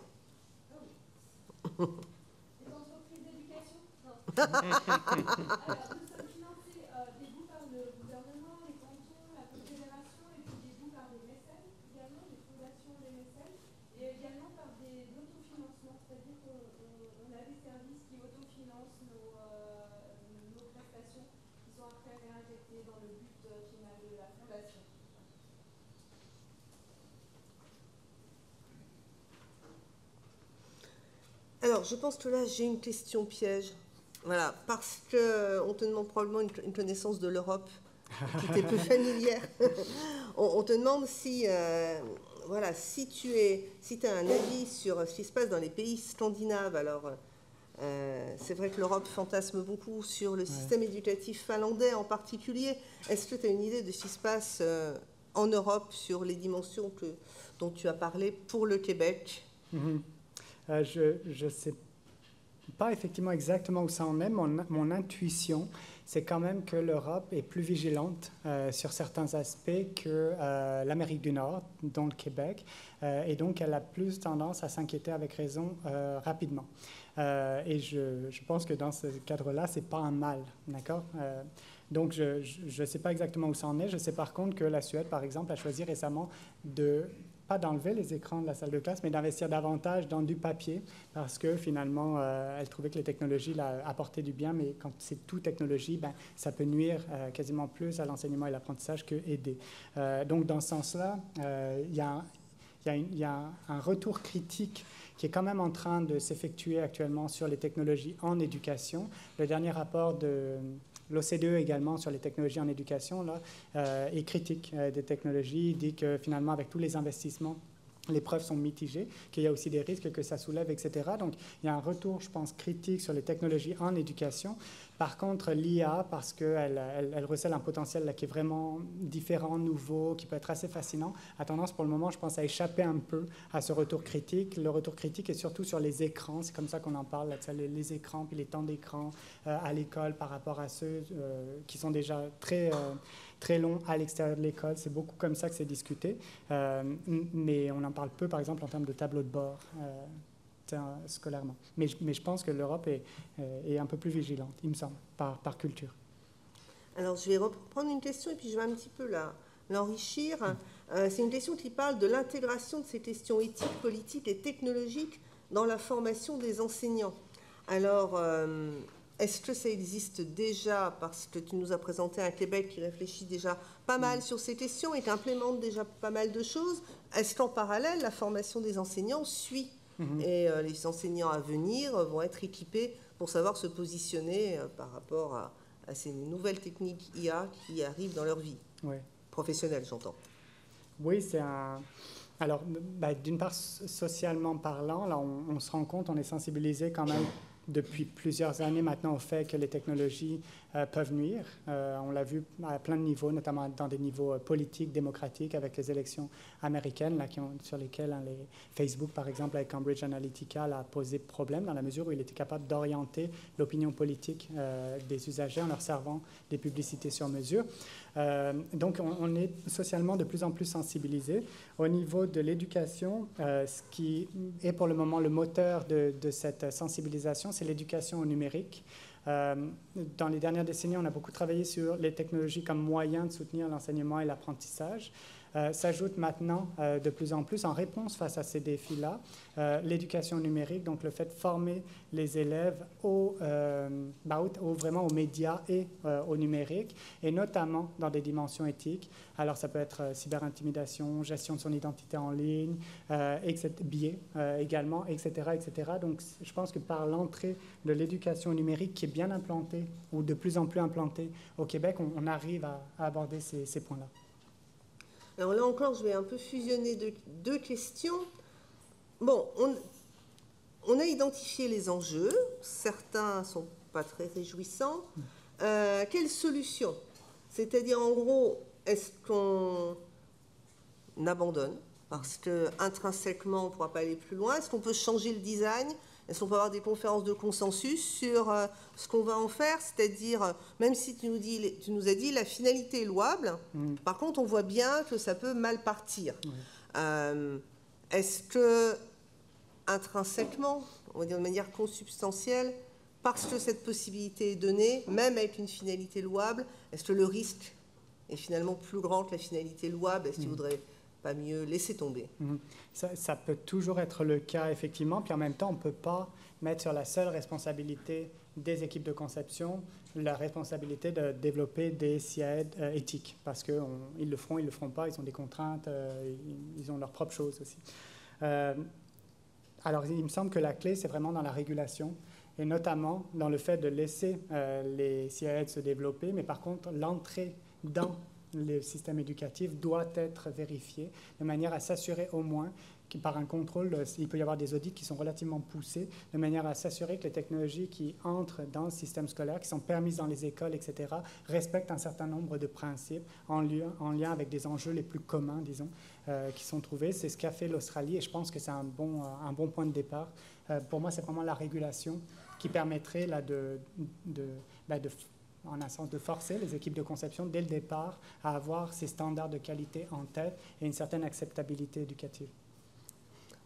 Speaker 3: Les entreprises d'éducation. Alors, nous sommes financés des bouts par le gouvernement, les cantons, la confédération, et puis des bouts par des mécènes, également des fondations des mécènes, et également par des autofinancements, c'est-à-dire qu'on a des services qui autofinancent nos prestations, qui sont après réinjectées dans le but final de la fondation.
Speaker 1: Alors, je pense que là, j'ai une question piège. Voilà, parce qu'on te demande probablement une connaissance de l'Europe qui t'est peu familière. On te demande si tu as un avis sur ce qui se passe dans les pays scandinaves. Alors, c'est vrai que l'Europe fantasme beaucoup sur le système éducatif finlandais en particulier. Est-ce que tu as une idée de ce qui se passe en Europe sur les dimensions dont tu as parlé pour le Québec ?
Speaker 2: Je ne sais pas effectivement exactement où ça en est. Mon intuition, c'est quand même que l'Europe est plus vigilante sur certains aspects que l'Amérique du Nord, dont le Québec, et donc elle a plus tendance à s'inquiéter avec raison rapidement. Et je pense que dans ce cadre-là, ce n'est pas un mal, d'accord ? Donc, je ne sais pas exactement où ça en est. Je sais par contre que la Suède, par exemple, a choisi récemment pas d'enlever les écrans de la salle de classe, mais d'investir davantage dans du papier, parce que finalement, elle trouvait que les technologies apportaient du bien, mais quand c'est tout technologie, ça peut nuire quasiment plus à l'enseignement et l'apprentissage que aider. Donc, dans ce sens-là, il y a un retour critique qui est quand même en train de s'effectuer actuellement sur les technologies en éducation. Le dernier rapport de l'OCDE également sur les technologies en éducation est critique des technologies. Il dit que finalement, avec tous les investissements, les preuves sont mitigées, qu'il y a aussi des risques que ça soulève, etc. Donc, il y a un retour, je pense, critique sur les technologies en éducation. Par contre, l'IA, parce qu'elle recèle un potentiel là, qui est vraiment différent, nouveau, qui peut être assez fascinant, a tendance pour le moment, je pense, à échapper un peu à ce retour critique. Le retour critique est surtout sur les écrans. C'est comme ça qu'on en parle, là, les écrans, puis les temps d'écran à l'école par rapport à ceux qui sont déjà très long à l'extérieur de l'école. C'est beaucoup comme ça que c'est discuté. Mais on en parle peu, par exemple, en termes de tableau de bord scolairement. Mais je pense que l'Europe est un peu plus vigilante, il me semble, par culture.
Speaker 1: Alors, je vais reprendre une question et puis je vais un petit peu l'enrichir. C'est une question qui parle de l'intégration de ces questions éthiques, politiques et technologiques dans la formation des enseignants. Alors, est-ce que ça existe déjà, parce que tu nous as présenté un Québec qui réfléchit déjà pas mal sur ces questions et qui implémente déjà pas mal de choses? Est-ce qu'en parallèle, la formation des enseignants suit et les enseignants à venir vont être équipés pour savoir se positionner par rapport à ces nouvelles techniques IA qui arrivent dans leur vie?
Speaker 2: Oui.
Speaker 1: professionnels, j'entends.
Speaker 2: Oui, c'est un... Alors, d'une part, socialement parlant, là, on se rend compte, on est sensibilisé quand même depuis plusieurs années maintenant au fait que les technologies peuvent nuire. On l'a vu à plein de niveaux, notamment dans des niveaux politiques, démocratiques, avec les élections américaines, là, sur lesquelles les Facebook, par exemple, avec Cambridge Analytica, a posé problème dans la mesure où il était capable d'orienter l'opinion politique des usagers en leur servant des publicités sur mesure. Donc, on est socialement de plus en plus sensibilisé. Au niveau de l'éducation, ce qui est pour le moment le moteur de cette sensibilisation, c'est l'éducation au numérique. Dans les dernières décennies, on a beaucoup travaillé sur les technologies comme moyen de soutenir l'enseignement et l'apprentissage. S'ajoute maintenant de plus en plus, en réponse face à ces défis-là, l'éducation numérique, donc le fait de former les élèves vraiment aux médias et au numérique, et notamment dans des dimensions éthiques. Alors ça peut être cyberintimidation, gestion de son identité en ligne, biais également, etc., etc. Donc je pense que par l'entrée de l'éducation numérique qui est bien implantée, ou de plus en plus implantée au Québec, on arrive à aborder ces points-là.
Speaker 1: Alors là encore, je vais un peu fusionner deux questions. Bon, on a identifié les enjeux. Certains ne sont pas très réjouissants. Quelle solution? C'est-à-dire, en gros, est-ce qu'on abandonne parce qu'intrinsèquement, on ne pourra pas aller plus loin? Est-ce qu'on peut changer le design? Est-ce qu'on peut avoir des conférences de consensus sur ce qu'on va en faire? C'est-à-dire, même si tu nous as dit la finalité est louable, par contre, on voit bien que ça peut mal partir. Est-ce que, intrinsèquement, on va dire de manière consubstantielle, parce que cette possibilité est donnée, même avec une finalité louable, est-ce que le risque est finalement plus grand que la finalité louable? Est-ce qu'il ne vaudrait pas mieux laisser tomber?
Speaker 2: Ça peut toujours être le cas, effectivement. Puis en même temps, on ne peut pas mettre sur la seule responsabilité des équipes de conception la responsabilité de développer des CIAD éthiques. Parce qu'ils le feront, ils ne le feront pas, ils ont des contraintes, ils ont leurs propres choses aussi. Alors, il me semble que la clé, c'est vraiment dans la régulation, et notamment dans le fait de laisser les CIAD se développer, mais par contre, l'entrée dans le système éducatif doit être vérifié de manière à s'assurer au moins que par un contrôle, il peut y avoir des audits qui sont relativement poussés, de manière à s'assurer que les technologies qui entrent dans le système scolaire, qui sont permises dans les écoles, etc., respectent un certain nombre de principes en lien avec des enjeux les plus communs, disons, qui sont trouvés. C'est ce qu'a fait l'Australie et je pense que c'est un bon point de départ. Pour moi, c'est vraiment la régulation qui permettrait là, en un sens, de forcer les équipes de conception dès le départ à avoir ces standards de qualité en tête et une certaine acceptabilité éducative.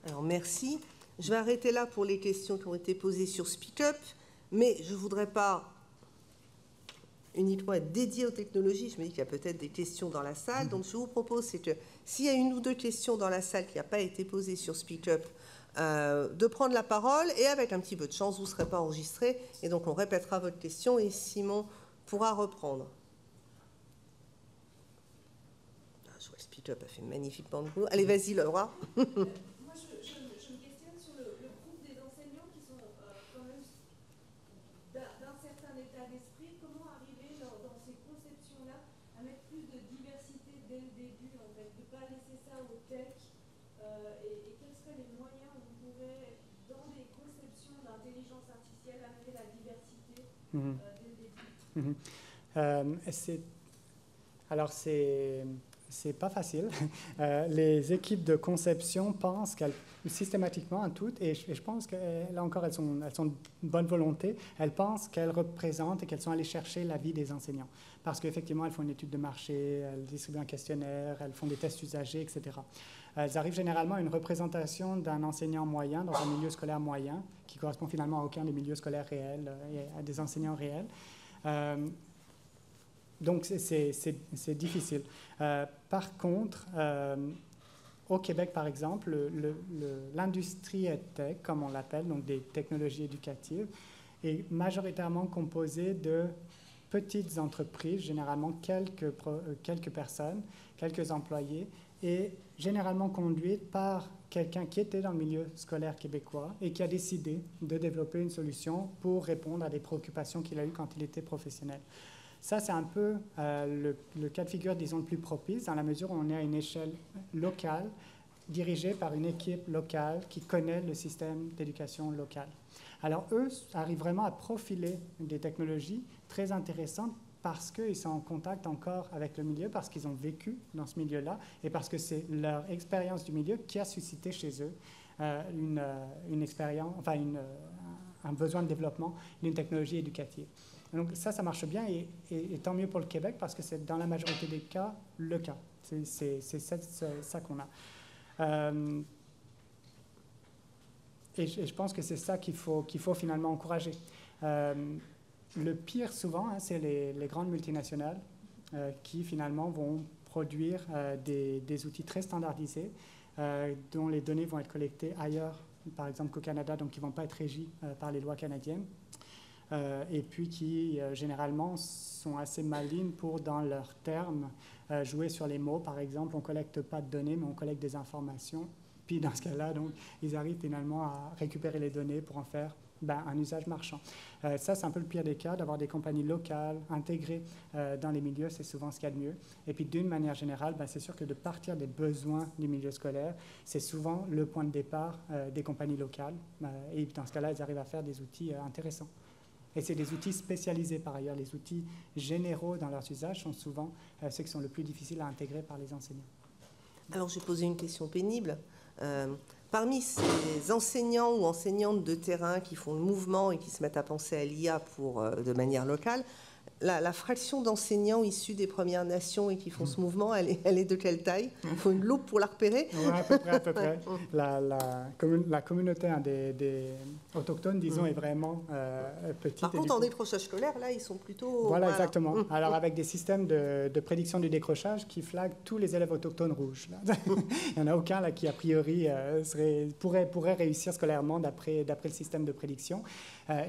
Speaker 1: Alors, merci. Je vais arrêter là pour les questions qui ont été posées sur Speak Up, mais je ne voudrais pas uniquement être dédiée aux technologies. Je me dis qu'il y a peut-être des questions dans la salle. Donc, je vous propose, c'est que s'il y a une ou deux questions dans la salle qui n'ont pas été posées sur Speak Up, de prendre la parole, et avec un petit peu de chance, vous ne serez pas enregistré, et donc on répétera votre question, et Simon pourra reprendre. Je vois que Speak Up a fait magnifiquement de boulot. Allez, vas-y, Laura.
Speaker 4: Moi, je me questionne sur le groupe des enseignants qui sont quand même d'un certain état d'esprit. Comment arriver dans ces conceptions-là à mettre plus de diversité dès le début, en fait, de ne pas laisser ça au tech, et quels seraient les moyens où vous pourrez, dans les conceptions d'intelligence artificielle, amener la diversité dès le début?
Speaker 2: Alors, c'est pas facile. Les équipes de conception pensent qu'elles, systématiquement, à toutes, et je pense que là encore, elles sont de bonne volonté, elles pensent qu'elles représentent et qu'elles sont allées chercher l'avis des enseignants. Parce qu'effectivement, elles font une étude de marché, elles distribuent un questionnaire, elles font des tests usagers, etc. Elles arrivent généralement à une représentation d'un enseignant moyen dans un milieu scolaire moyen, qui correspond finalement à aucun des milieux scolaires réels et à des enseignants réels. Donc, c'est difficile. Par contre, au Québec, par exemple, l'industrie EdTech, comme on l'appelle, donc des technologies éducatives, est majoritairement composée de petites entreprises, généralement quelques personnes, quelques employés, et généralement conduites par quelqu'un qui était dans le milieu scolaire québécois et qui a décidé de développer une solution pour répondre à des préoccupations qu'il a eues quand il était professionnel. Ça, c'est un peu le cas de figure, disons, le plus propice, dans la mesure où on est à une échelle locale, dirigée par une équipe locale qui connaît le système d'éducation local. Alors, eux arrivent vraiment à profiler des technologies très intéressantes parce qu'ils sont en contact encore avec le milieu, parce qu'ils ont vécu dans ce milieu-là et parce que c'est leur expérience du milieu qui a suscité chez eux une expérience, enfin un besoin de développement d'une technologie éducative. Donc ça marche bien et tant mieux pour le Québec parce que c'est dans la majorité des cas le cas. C'est ça qu'on a. Et je pense que c'est ça qu'il faut finalement encourager. Le pire souvent, hein, c'est les grandes multinationales qui finalement vont produire des outils très standardisés dont les données vont être collectées ailleurs, par exemple qu'au Canada, donc qui ne vont pas être régis par les lois canadiennes. Et puis qui, généralement, sont assez malignes pour, dans leurs termes, jouer sur les mots. Par exemple, on ne collecte pas de données, mais on collecte des informations. Puis, dans ce cas-là, donc, ils arrivent finalement à récupérer les données pour en faire un usage marchand. Ça, c'est un peu le pire des cas, d'avoir des compagnies locales intégrées dans les milieux, c'est souvent ce qu'il y a de mieux. Et puis, d'une manière générale, c'est sûr que de partir des besoins du milieu scolaire, c'est souvent le point de départ des compagnies locales. Et dans ce cas-là, ils arrivent à faire des outils intéressants. Et c'est des outils spécialisés par ailleurs. Les outils généraux dans leurs usages sont souvent ceux qui sont le plus difficiles à intégrer par les enseignants.
Speaker 1: Alors, j'ai posé une question pénible. Parmi ces enseignants ou enseignantes de terrain qui font le mouvement et qui se mettent à penser à l'IA de manière locale, la fraction d'enseignants issus des Premières Nations et qui font ce mouvement, elle est de quelle taille? Il faut une loupe pour la repérer?
Speaker 2: Oui, à peu près. La communauté des autochtones, disons, est vraiment petite.
Speaker 1: Par contre, en décrochage scolaire, là, ils sont plutôt...
Speaker 2: Voilà, exactement. Alors, avec des systèmes de prédiction du décrochage qui flaguent tous les élèves autochtones rouges. Il n'y en a aucun là, qui, a priori, pourrait réussir scolairement d'après le système de prédiction.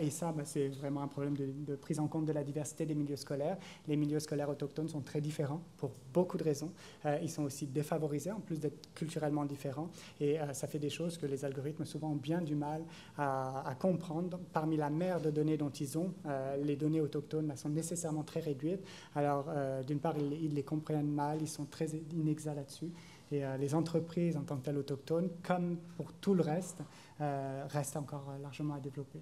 Speaker 2: Et ça, c'est vraiment un problème de prise en compte de la diversité des milieux scolaires. Les milieux scolaires autochtones sont très différents pour beaucoup de raisons. Ils sont aussi défavorisés, en plus d'être culturellement différents. Et ça fait des choses que les algorithmes, souvent, ont bien du mal à comprendre. Parmi la mer de données dont ils ont, les données autochtones sont nécessairement très réduites. Alors, d'une part, ils les comprennent mal, ils sont très inexacts là-dessus. Et les entreprises en tant que telles autochtones, comme pour tout le reste, restent encore largement à développer.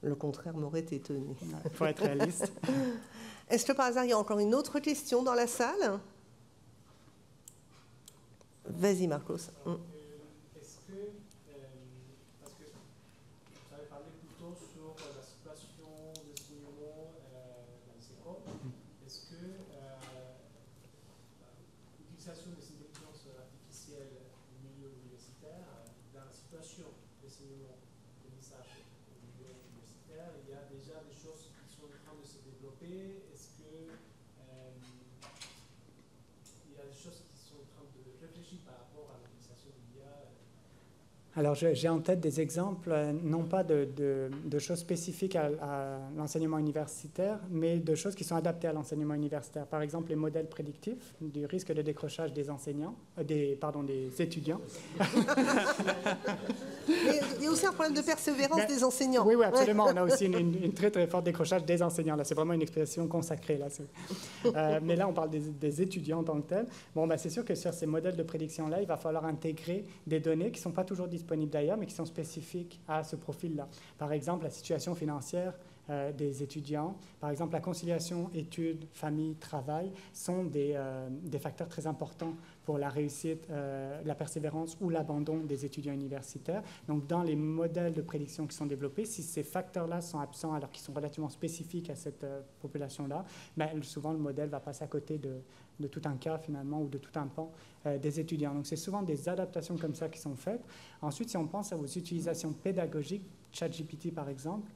Speaker 1: Le contraire m'aurait étonné.
Speaker 2: Il faut être réaliste.
Speaker 1: Est-ce que par hasard, il y a encore une autre question dans la salle? Vas-y, Marcos.
Speaker 5: Est-ce que, parce que vous avez parlé plutôt sur la situation des enseignements dans les écoles, est-ce que l'utilisation des intelligences artificielles au milieu universitaire, dans la situation d'enseignement des messages au milieu universitaire, il y a déjà des choses qui sont en train de se développer? Est-ce que il y a des choses qui sont en train de réfléchir par rapport à l'utilisation de l'IA?
Speaker 2: Alors, j'ai en tête des exemples, non pas de choses spécifiques à l'enseignement universitaire, mais de choses qui sont adaptées à l'enseignement universitaire. Par exemple, les modèles prédictifs du risque de décrochage des enseignants, des étudiants.
Speaker 1: Mais il y a aussi un problème de persévérance des enseignants.
Speaker 2: Oui, absolument. On a aussi une très, très forte décrochage des enseignants. Là, c'est vraiment une expression consacrée. Là, mais là, on parle des étudiants en tant que tels. Bon, c'est sûr que sur ces modèles de prédiction-là, il va falloir intégrer des données qui ne sont pas toujours disponibles d'ailleurs, mais qui sont spécifiques à ce profil-là. Par exemple, la situation financière des étudiants, par exemple, la conciliation études, famille, travail, sont des facteurs très importants pour la réussite, la persévérance ou l'abandon des étudiants universitaires. Donc, dans les modèles de prédiction qui sont développés, si ces facteurs-là sont absents alors qu'ils sont relativement spécifiques à cette population-là, souvent le modèle va passer à côté de tout un cas finalement ou de tout un pan des étudiants. Donc, c'est souvent des adaptations comme ça qui sont faites. Ensuite, si on pense à vos utilisations pédagogiques, ChatGPT par exemple,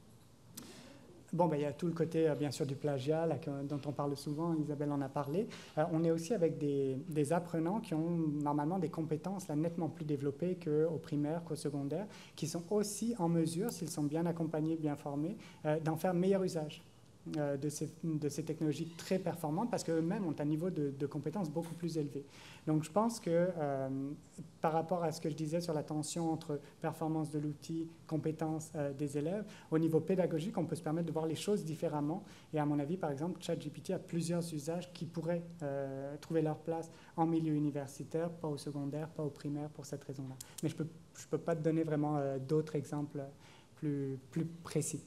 Speaker 2: il y a tout le côté, bien sûr, du plagiat, là, dont on parle souvent, Isabelle en a parlé. On est aussi avec des apprenants qui ont normalement des compétences là, nettement plus développées qu'au primaire, qu'au secondaire, qui sont aussi en mesure, s'ils sont bien accompagnés, bien formés, d'en faire meilleur usage. de ces technologies très performantes parce qu'eux-mêmes ont un niveau de compétences beaucoup plus élevé. Donc je pense que par rapport à ce que je disais sur la tension entre performance de l'outil, compétences des élèves, au niveau pédagogique, on peut se permettre de voir les choses différemment. Et à mon avis, par exemple, ChatGPT a plusieurs usages qui pourraient trouver leur place en milieu universitaire, pas au secondaire, pas au primaire pour cette raison-là. Mais je peux pas te donner vraiment d'autres exemples plus précis.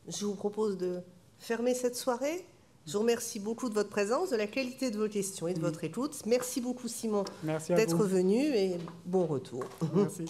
Speaker 1: Je vous propose de fermer cette soirée. Je vous remercie beaucoup de votre présence, de la qualité de vos questions et de votre écoute. Merci beaucoup, Simon, d'être venu et bon retour.
Speaker 2: Merci.